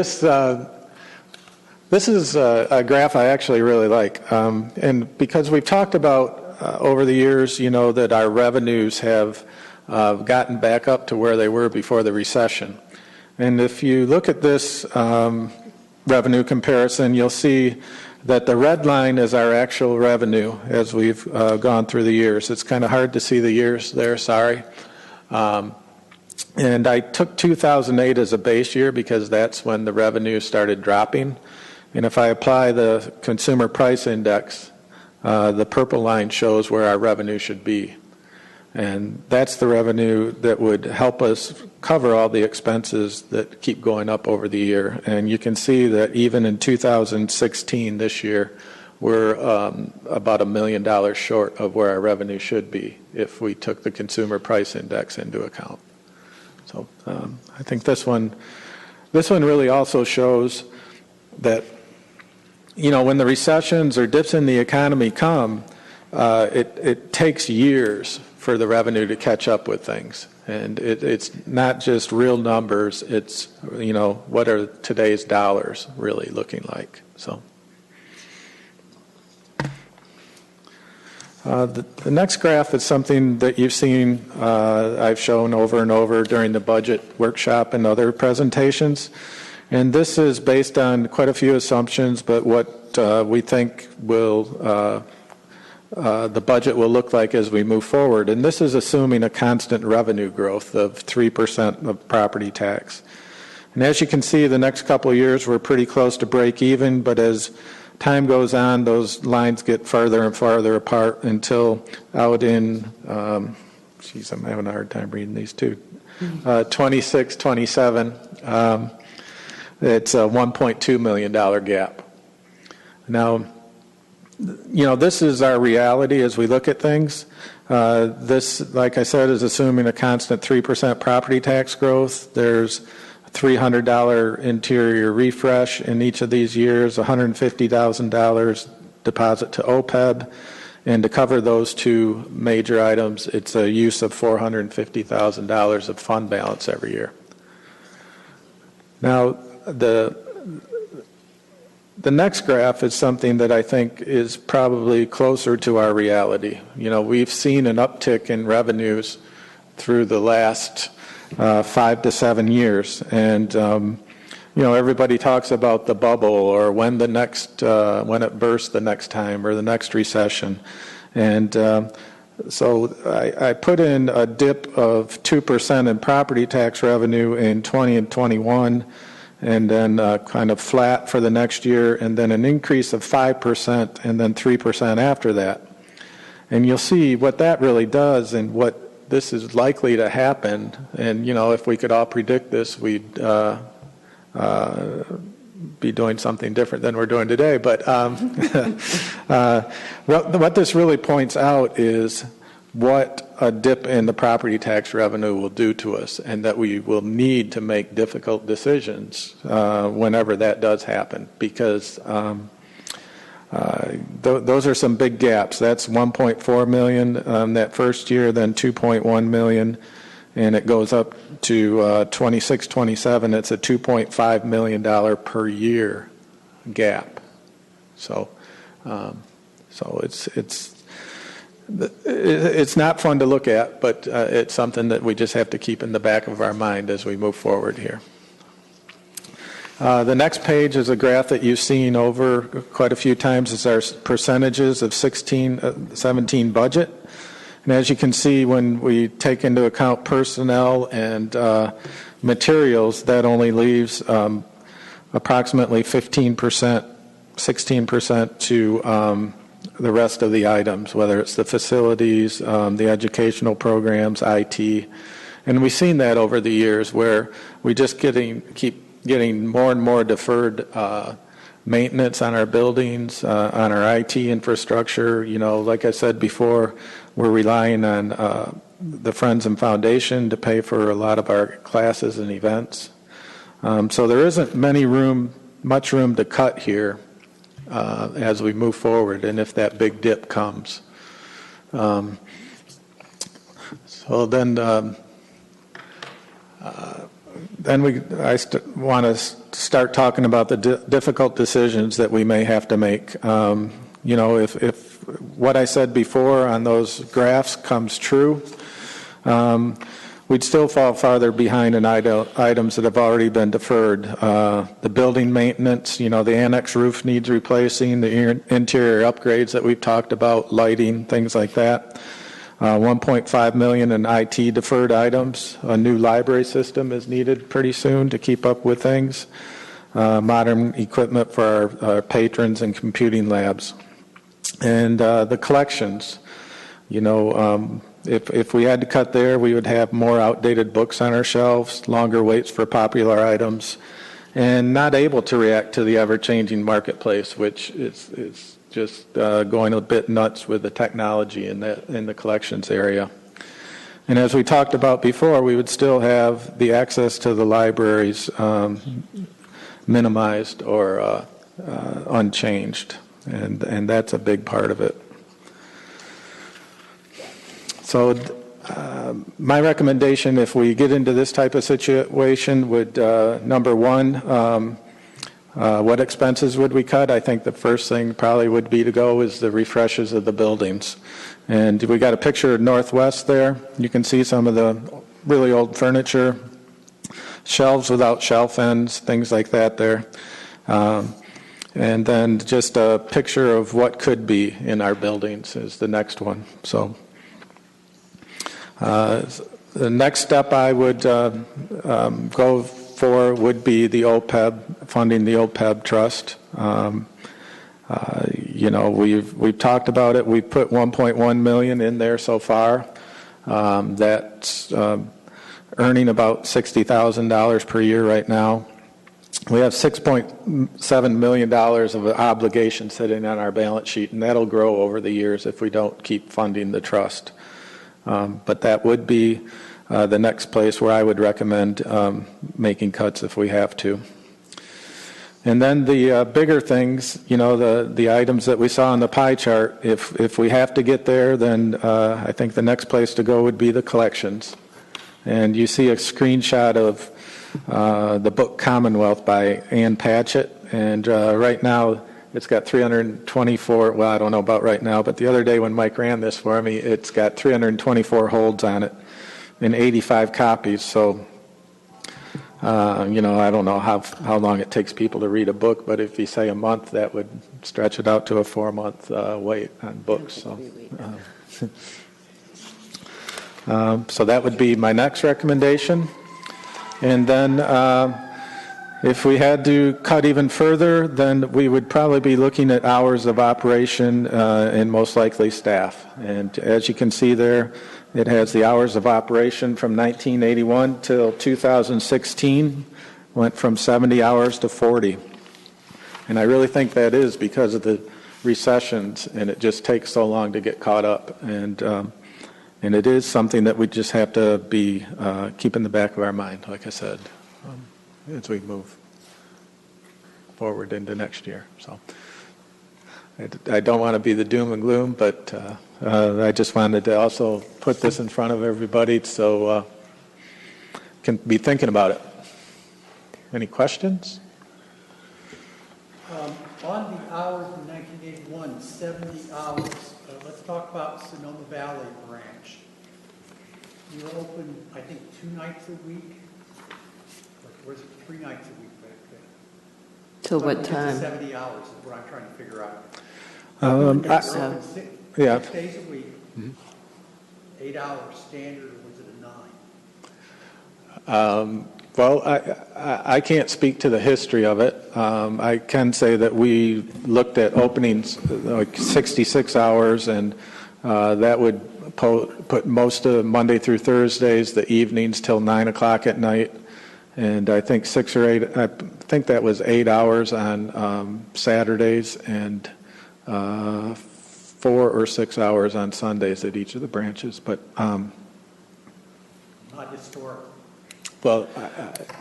This is a graph I actually really like. And because we've talked about over the years, that our revenues have gotten back up to where they were before the recession. And if you look at this revenue comparison, you'll see that the red line is our actual revenue as we've gone through the years. It's kind of hard to see the years there, sorry. And I took 2008 as a base year because that's when the revenue started dropping. And if I apply the consumer price index the purple line shows where our revenue should be. And that's the revenue that would help us cover all the expenses that keep going up over the year. And you can see that even in 2016, this year, we're about $1 million short of where our revenue should be if we took the consumer price index into account. So I think this one really also shows that, you know, when the recessions or dips in the economy come, it takes years for the revenue to catch up with things. And it's not just real numbers, it's, you know, what are today's dollars really looking like. So the next graph is something that you've seen I've shown over and over during the budget workshop and other presentations. And this is based on quite a few assumptions, but what we think will the budget will look like as we move forward. And this is assuming a constant revenue growth of 3% of property tax. And as you can see, the next couple of years we're pretty close to break even, but as time goes on, those lines get farther and farther apart until out in, I'm having a hard time reading these two, 26, 27, it's a $1.2 million gap. Now, you know, this is our reality as we look at things. This, like I said, is assuming a constant 3% property tax growth. There's a $300 interior refresh in each of these years, $150,000 deposit to OPEB, and to cover those two major items, it's a use of $450,000 of fund balance every year. Now, the next graph is something that I think is probably closer to our reality. You know, we've seen an uptick in revenues through the last 5 to 7 years. And, you know, everybody talks about the bubble or when the next, when it bursts the next time or the next recession. And so I put in a dip of 2% in property tax revenue in 20 and 21. And then kind of flat for the next year, and then an increase of 5% and then 3% after that. And you'll see what that really does and what this is likely to happen. And, you know, if we could all predict this, we'd be doing something different than we're doing today. But what this really points out is what a dip in the property tax revenue will do to us, and that we will need to make difficult decisions whenever that does happen, because those are some big gaps. That's 1.4 million that first year, then 2.1 million, and it goes up to 26, 27. It's a $2.5 million per year gap. So it's not fun to look at, but it's something that we just have to keep in the back of our mind as we move forward here. The next page is a graph that you've seen over quite a few times. It's our percentages of 17 budget. And as you can see, when we take into account personnel and materials, that only leaves approximately 15%, 16% to the rest of the items, whether it's the facilities, the educational programs, IT. And we've seen that over the years where we just keep getting more and more deferred maintenance on our buildings, on our IT infrastructure. You know, like I said before, we're relying on the Friends and Foundation to pay for a lot of our classes and events. So there isn't much room to cut here as we move forward, and if that big dip comes. So then I want to start talking about the difficult decisions that we may have to make. You know, if what I said before on those graphs comes true, we'd still fall farther behind in items that have already been deferred. The building maintenance, you know, the annex roof needs replacing, the interior upgrades that we've talked about, lighting, things like that. 1.5 million in IT deferred items. A new library system is needed pretty soon to keep up with things. Modern equipment for our patrons and computing labs. And the collections, if we had to cut there, we would have more outdated books on our shelves, longer waits for popular items, and not able to react to the ever-changing marketplace, which is just going a bit nuts with the technology in the collections area. And as we talked about before, we would still have the access to the libraries minimized or unchanged, and that's a big part of it. So my recommendation, if we get into this type of situation, would, number one, what expenses would we cut? I think the first thing probably would be to go is the refreshes of the buildings. And we got a picture of Northwest there. You can see some of the really old furniture, shelves without shelf ends, things like that there. And then just a picture of what could be in our buildings is the next one. So the next step I would go for would be the OPEB, funding the OPEB trust. We've talked about it. We've put $1.1 million in there so far. That's earning about $60,000 per year right now. We have $6.7 million of obligation sitting on our balance sheet, and that'll grow over the years if we don't keep funding the trust. But that would be the next place where I would recommend making cuts if we have to. And then the bigger things, the items that we saw on the pie chart, if we have to get there, then I think the next place to go would be the collections. And you see a screenshot of the book Commonwealth by Ann Patchett. And right now it's got 324, well, I don't know about right now, but the other day when Mike ran this for me, it's got 324 holds on it and 85 copies. So I don't know how long it takes people to read a book, but if you say a month, that would stretch it out to a 4-month wait on books. So that would be my next recommendation. And then if we had to cut even further, then we would probably be looking at hours of operation and most likely staff. And as you can see there, it has the hours of operation from 1981 till 2016, went from 70 hours to 40. And I really think that is because of the recessions, and it just takes so long to get caught up. And it is something that we just have to be keep in the back of our mind, like I said, as we move forward into next year. So I don't want to be the doom and gloom, but I just wanted to also put this in front of everybody so can be thinking about it. Any questions? On the hours in 1981, 70 hours. Let's talk about Sonoma Valley branch. You were open, I think, 2 nights a week? Or was it 3 nights a week back then? Till what time? 70 hours is what I'm trying to figure out. Yeah. 6 days a week, 8 hours standard, or was it a 9? Well, I can't speak to the history of it. I can say that we looked at openings like 66 hours, and that would put most of Monday through Thursdays, the evenings till 9 o'clock at night. And I think 6 or 8, I think that was 8 hours on Saturdays and 4 or 6 hours on Sundays at each of the branches. But Not historic. Well,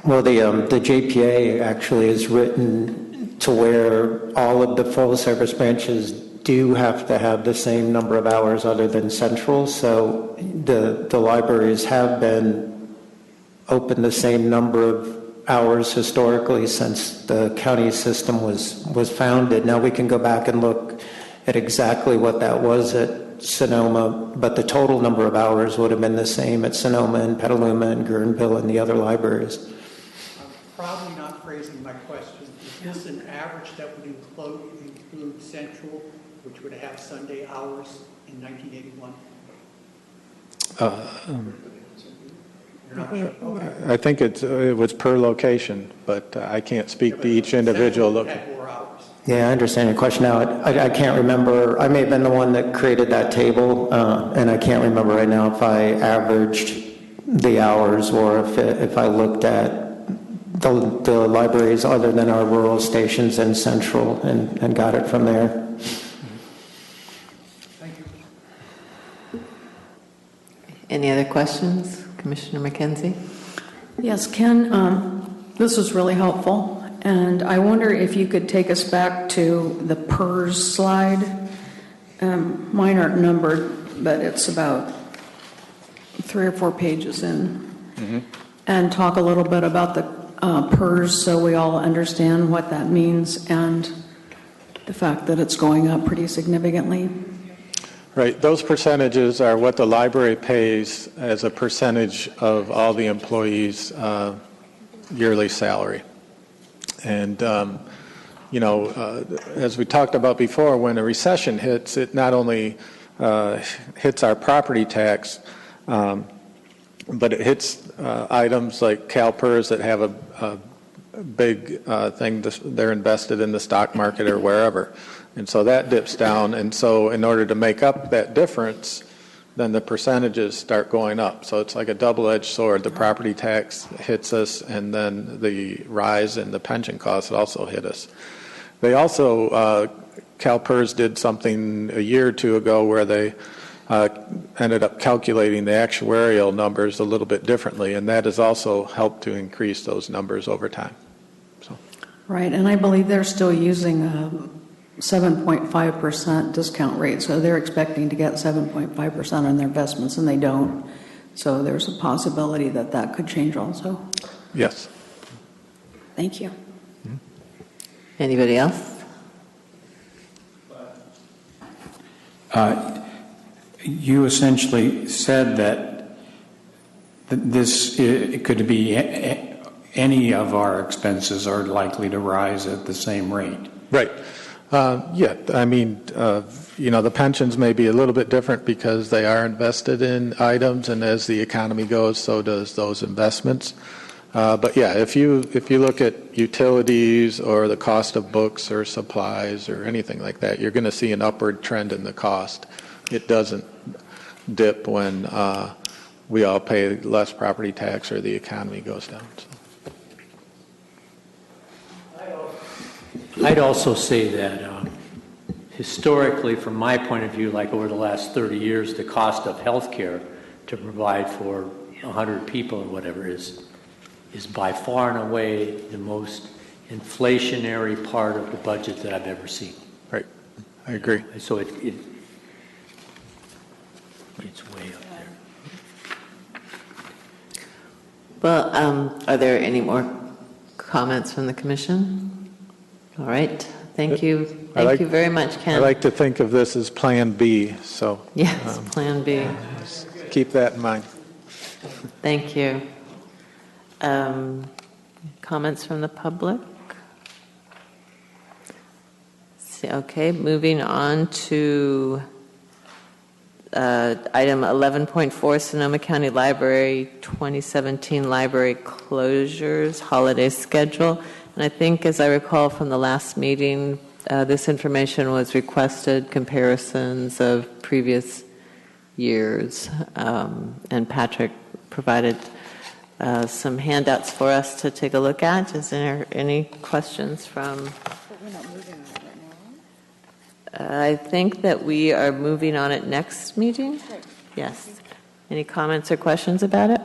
the JPA actually is written to where all of the full-service branches do have to have the same number of hours other than Central. So the libraries have been open the same number of hours historically since the county system was founded. Now we can go back and look at exactly what that was at Sonoma, but the total number of hours would have been the same at Sonoma and Petaluma and Guerneville and the other libraries. I'm probably not phrasing my question. Is this an average that would include Central, which would have Sunday hours in 1981? You're not sure? Okay. I think it was per location, but I can't speak to each individual. Central had more hours. Yeah, I understand your question now. I can't remember. I may have been the one that created that table, and I can't remember right now if I averaged the hours or if I looked at the libraries other than our rural stations in Central and got it from there. Any other questions? Commissioner McKenzie? Yes, Ken, this was really helpful, and I wonder if you could take us back to the PERS slide. Mine aren't numbered, but it's about 3 or 4 pages in, and talk a little bit about the PERS so we all understand what that means and the fact that it's going up pretty significantly. Right, those percentages are what the library pays as a percentage of all the employees' yearly salary. And, as we talked about before, when a recession hits, it not only hits our property tax, but it hits items like CalPERS that have a big thing. They're invested in the stock market or wherever. And so that dips down. And so in order to make up that difference, then the percentages start going up. So it's like a double-edged sword. The property tax hits us, and then the rise in the pension costs also hit us. They also, CalPERS did something a year or two ago where they ended up calculating the actuarial numbers a little bit differently, and that has also helped to increase those numbers over time. So. Right, and I believe they're still using a 7.5% discount rate, so they're expecting to get 7.5% on their investments, and they don't. So there's a possibility that that could change also. Yes. Thank you. Anybody else? You essentially said that this it could be any of our expenses are likely to rise at the same rate. Right. Yeah, I mean, the pensions may be a little bit different because they are invested in items, and as the economy goes, so does those investments. But yeah, if you look at utilities or the cost of books or supplies or anything like that, you're going to see an upward trend in the cost. It doesn't dip when we all pay less property tax or the economy goes down. So. I'd also say that historically, from my point of view, like over the last 30 years, the cost of health care to provide for 100 people or whatever is by far and away the most inflationary part of the budget that I've ever seen. Right. I agree. So it's way up there. Well, are there any more comments from the commission? All right. Thank you. Thank you very much, Ken. I like to think of this as Plan B. So yes, Plan B. Keep that in mind. Thank you. Comments from the public? Okay, moving on to item 11.4, Sonoma County Library 2017 library closures, holiday schedule. And I think, as I recall from the last meeting, this information was requested, comparisons of previous years, and Patrick provided some handouts for us to take a look at. Is there any questions from? I think that we are moving on it next meeting. Yes. Any comments or questions about it?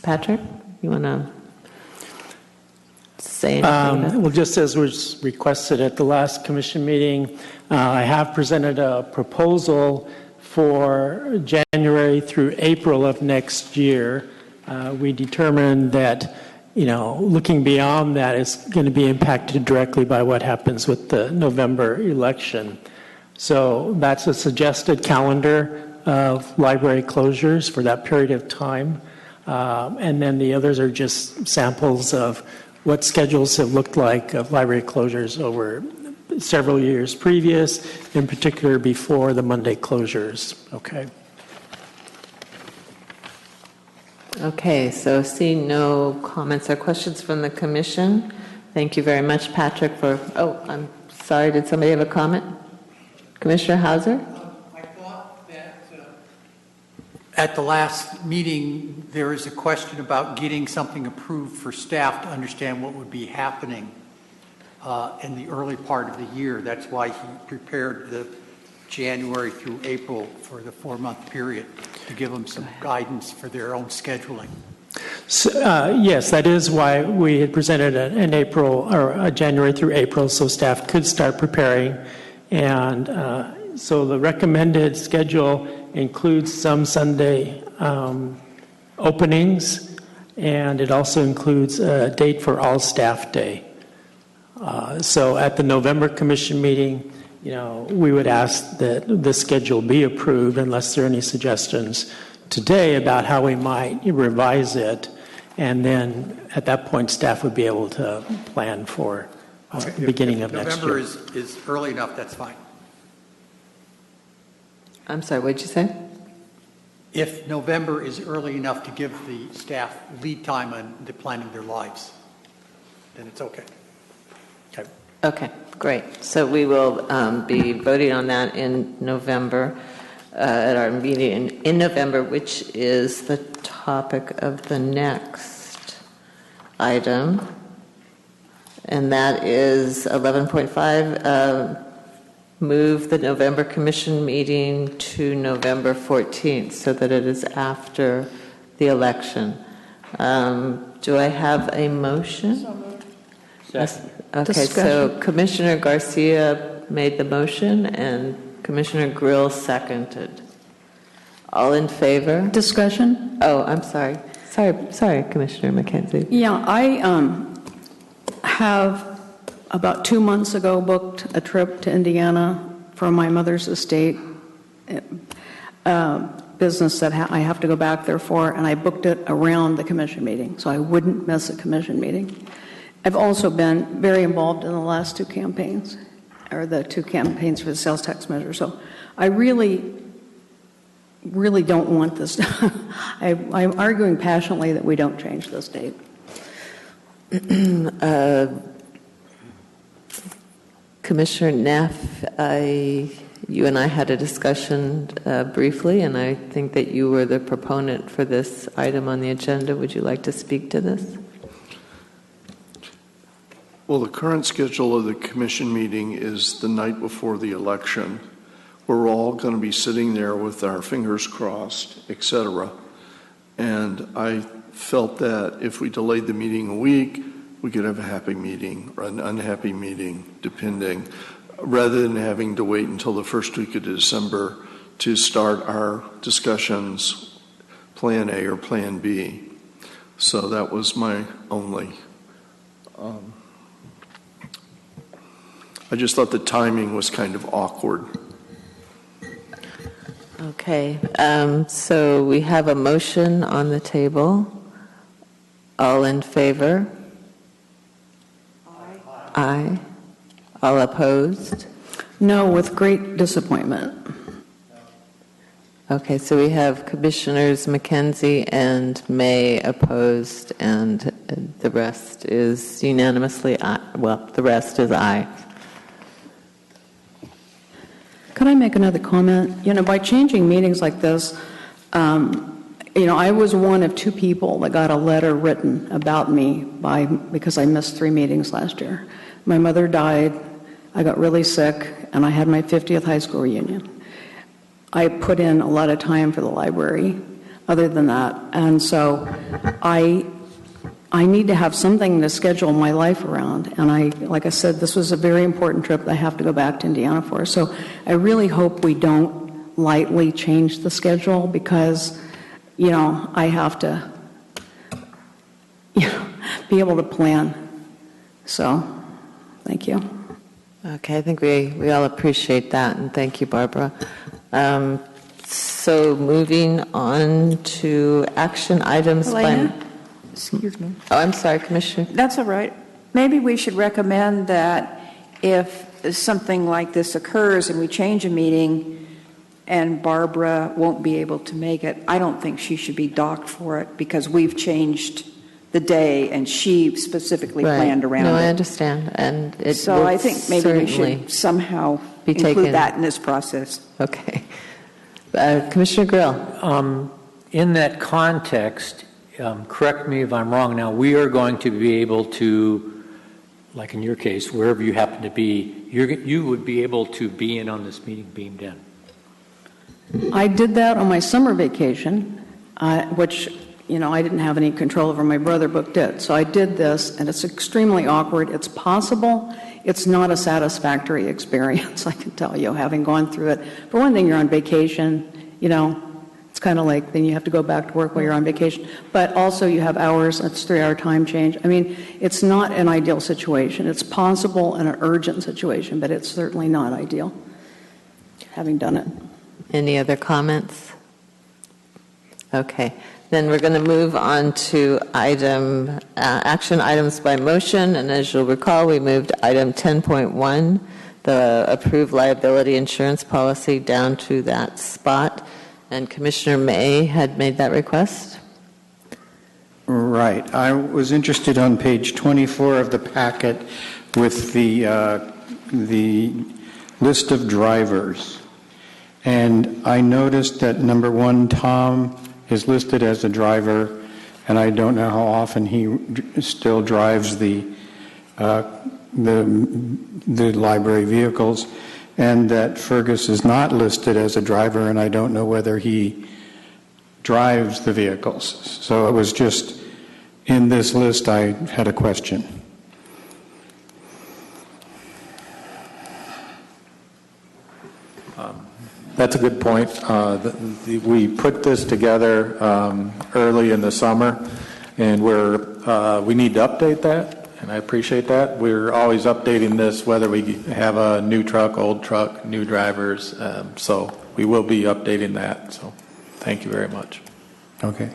Patrick, you want to say anything? Well, just as was requested at the last commission meeting, I have presented a proposal for January through April of next year. We determined that, looking beyond that is going to be impacted directly by what happens with the November election. So that's a suggested calendar of library closures for that period of time. And then the others are just samples of what schedules have looked like of library closures over several years previous, in particular before the Monday closures. Okay. Okay, so seeing no comments or questions from the commission, thank you very much, Patrick, for, I'm Sorry, did somebody have a comment? Commissioner Hauser? I thought that at the last meeting, there was a question about getting something approved for staff to understand what would be happening in the early part of the year. That's why he prepared the January through April for the 4-month period to give them some guidance for their own scheduling. So, yes, that is why we had presented an April or a January through April, so staff could start preparing. And so the recommended schedule includes some Sunday openings, and it also includes a date for All Staff Day. So at the November Commission meeting, we would ask that the schedule be approved unless there are any suggestions today about how we might revise it. And then at that point, staff would be able to plan for the beginning of next year. November is early enough, that's fine. I'm sorry, what did you say? If November is early enough to give the staff lead time on the planning their lives, then it's okay. Okay, great. So we will be voting on that in November, at our meeting in November, which is the topic of the next item. And that is 11.5, move the November Commission meeting to November 14th so that it is after the election. Do I have a motion? So moved. Okay, so Commissioner Garcia made the motion and Commissioner Grill seconded. All in favor? Discussion? Oh, I'm sorry. Sorry, Commissioner McKenzie. Yeah, I have about 2 months ago booked a trip to Indiana for my mother's estate business that I have to go back there for, and I booked it around the commission meeting, so I wouldn't miss a commission meeting. I've also been very involved in the last 2 campaigns, or the 2 campaigns for the sales tax measure, so I really don't want this. I'm arguing passionately that we don't change this date. Commissioner Neff, you and I had a discussion briefly, and I think that you were the proponent for this item on the agenda. Would you like to speak to this? Well, the current schedule of the commission meeting is the night before the election. We're all going to be sitting there with our fingers crossed, etc. And I felt that if we delayed the meeting a week, we could have a happy meeting or an unhappy meeting, depending, rather than having to wait until the first week of December to start our discussions, Plan A or Plan B. So that was my only. I just thought the timing was kind of awkward. Okay, so we have a motion on the table. All in favor? Aye. All opposed? No, with great disappointment. Okay, so we have Commissioners McKenzie and May opposed, and the rest is unanimously aye. Well, the rest is aye. Could I make another comment? By changing meetings like this, I was one of 2 people that got a letter written about me because I missed 3 meetings last year. My mother died, I got really sick, and I had my 50th high school reunion. I put in a lot of time for the library other than that, and so I need to have something to schedule my life around, and like I said, this was a very important trip that I have to go back to Indiana for, so I really hope we don't lightly change the schedule because, I have to, be able to plan. So, thank you. Okay, I think we all appreciate that, and thank you, Barbara. So moving on to action items. Elena? Excuse me. Oh, I'm sorry, Commissioner. That's all right. Maybe we should recommend that if something like this occurs and we change a meeting and Barbara won't be able to make it, I don't think she should be docked for it because we've changed the day, and she specifically Right. planned around No, it. I understand, and it So will I think maybe we certainly should somehow be include taken- that in this process. Okay. Commissioner Grill? In that context, correct me if I'm wrong now, we are going to be able to, like in your case, wherever you happen to be, you would be able to be in on this meeting beamed in. I did that on my summer vacation, which, I didn't have any control over. My brother booked it. So I did this, and it's extremely awkward. It's possible. It's not a satisfactory experience, I can tell you, having gone through it. For one thing, you're on vacation, it's kind of like then you have to go back to work while you're on vacation. But also you have hours, it's 3-hour time change. I mean, it's not an ideal situation. It's possible in an urgent situation, but it's certainly not ideal, having done it. Any other comments? Okay. Then we're going to move on to action items by motion. And as you'll recall, we moved item 10.1, the approved liability insurance policy, down to that spot. And Commissioner May had made that request. Right. I was interested on page 24 of the packet with the list of drivers. And I noticed that number 1, Tom, is listed as a driver, and I don't know how often he still drives the library vehicles, and that Fergus is not listed as a driver, and I don't know whether he drives the vehicles. So it was just in this list I had a question. That's a good point. We put this together early in the summer, and we need to update that, and I appreciate that. We're always updating this, whether we have a new truck, old truck, new drivers, so we will be updating that. So thank you very much. Okay.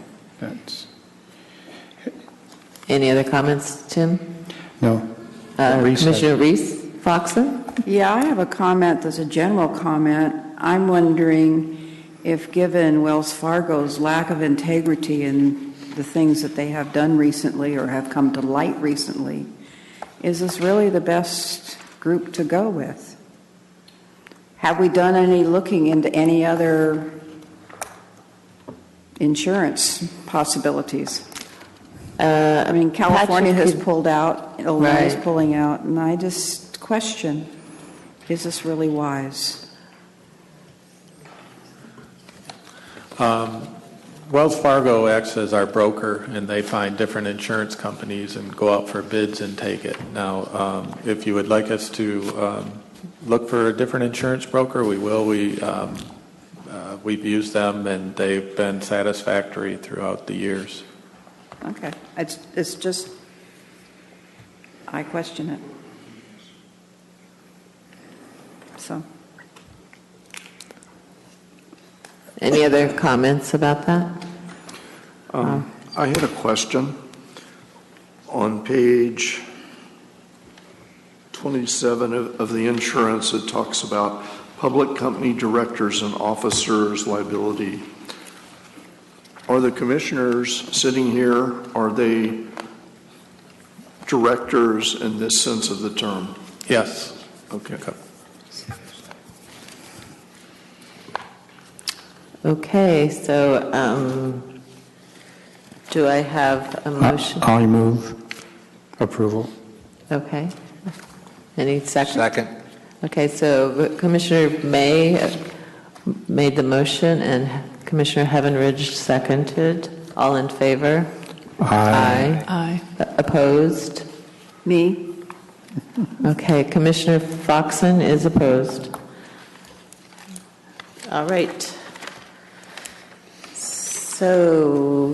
Any other comments, Tim? No. Commissioner Reese Foxen? Yeah, I have a comment that's a general comment. I'm wondering if, given Wells Fargo's lack of integrity in the things that they have done recently or have come to light recently, is this really the best group to go with? Have we done any looking into any other insurance possibilities? I mean, California has pulled out, Illinois is pulling out, and I just question, is this really wise? Wells Fargo acts as our broker, and they find different insurance companies and go out for bids and take it. Now, if you would like us to look for a different insurance broker, we will. We've used them, and they've been satisfactory throughout the years. Okay. It's just, I question it. So. Any other comments about that? I had a question. On page 27 of the insurance, it talks about public company directors and officers' liability. Are the commissioners sitting here, are they directors in this sense of the term? Yes. Okay. Okay, so do I have a motion? I move approval. Okay. Any second? Second. Okay, so Commissioner May made the motion and Commissioner Heavenridge seconded. All in favor? Aye. Aye. Opposed? Me? Okay, Commissioner Foxen is opposed. All right. So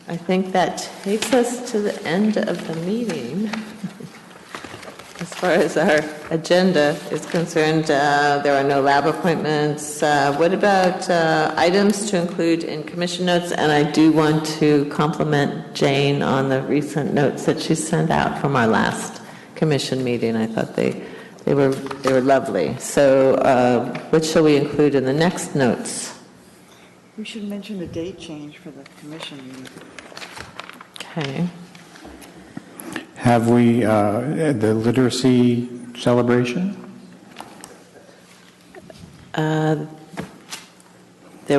I think that takes us to the end of the meeting. As far as our agenda is concerned, there are no lab appointments. What about items to include in commission notes? And I do want to compliment Jane on the recent notes that she sent out from our last commission meeting. I thought they were lovely. So what shall we include in the next notes? We should mention a date change for the commission meeting. Okay. Have we, the literacy celebration? There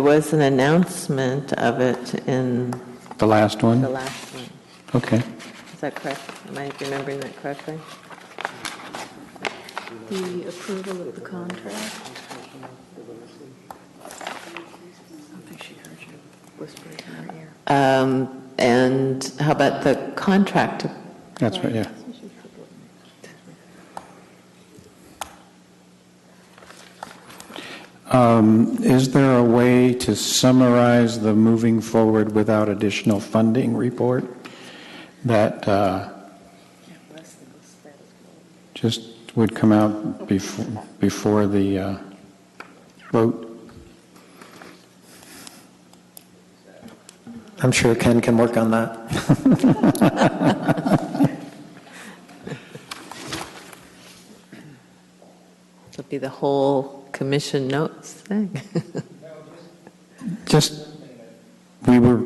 was an announcement of it in The last one? the last one. Okay. Is that correct? Am I remembering that correctly? The approval of the contract. I think she heard you whispering in her ear. And how about the contract? That's right, yeah. Is there a way to summarize the moving forward without additional funding report that just would come out before the vote? I'm sure Ken can work on that. It'll be the whole commission notes thing. Just, we were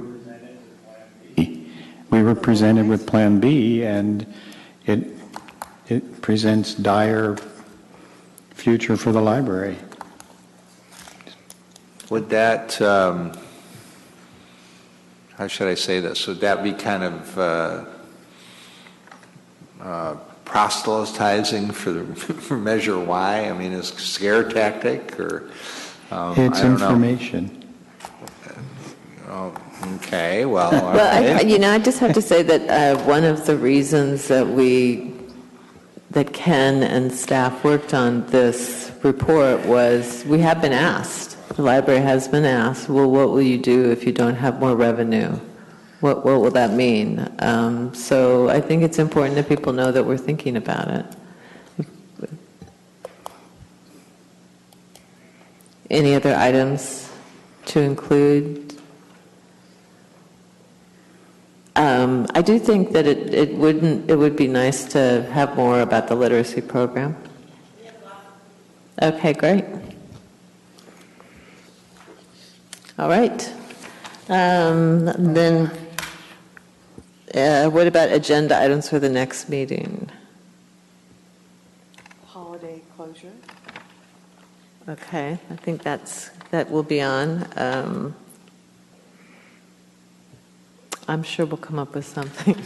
presented with Plan B, and it presents dire future for the library. Would that, how should I say this? Would that be kind of proselytizing for Measure Y? I mean, is it a scare tactic or? It's I don't information. know. Okay, well, all Well, right. I just have to say that one of the reasons that Ken and staff worked on this report was we have been asked, the library has been asked, well, what will you do if you don't have more revenue? What will that mean? So I think it's important that people know that we're thinking about it. Any other items to include? I do think that it would be nice to have more about the literacy program. Okay, great. All right. Then what about agenda items for the next meeting? Holiday closure. Okay, I think that will be on. I'm sure we'll come up with something.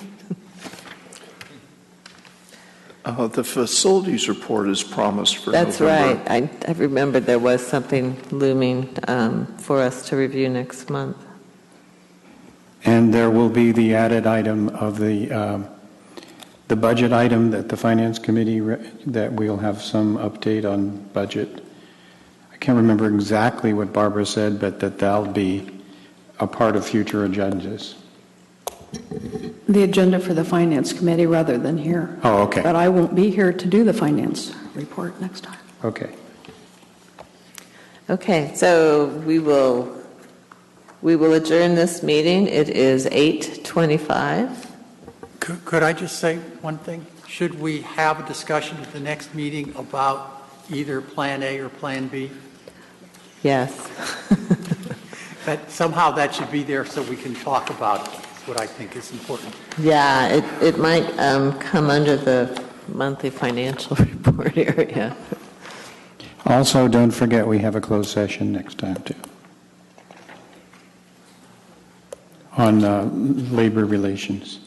The facilities report is promised for That's November. right. I remembered there was something looming for us to review next month. And there will be the added item of the budget item that the Finance Committee, that we'll have some update on budget. I can't remember exactly what Barbara said, but that'll be a part of future agendas. The agenda for the Finance Committee rather than here. Oh, okay. But I won't be here to do the finance report next time. Okay. Okay, so we will adjourn this meeting. It is 8:25. Could I just say one thing? Should we have a discussion at the next meeting about either Plan A or Plan B? Yes. That somehow that should be there so we can talk about it. That's what I think is important. Yeah, it might come under the monthly financial report area. Also, don't forget we have a closed session next time, too, on labor relations.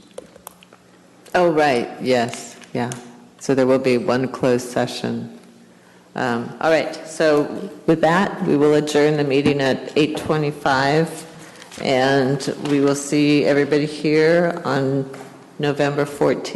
Oh, right, yes, yeah. So there will be one closed session. All right, so with that, we will adjourn the meeting at 8:25, and we will see everybody here on November 14th.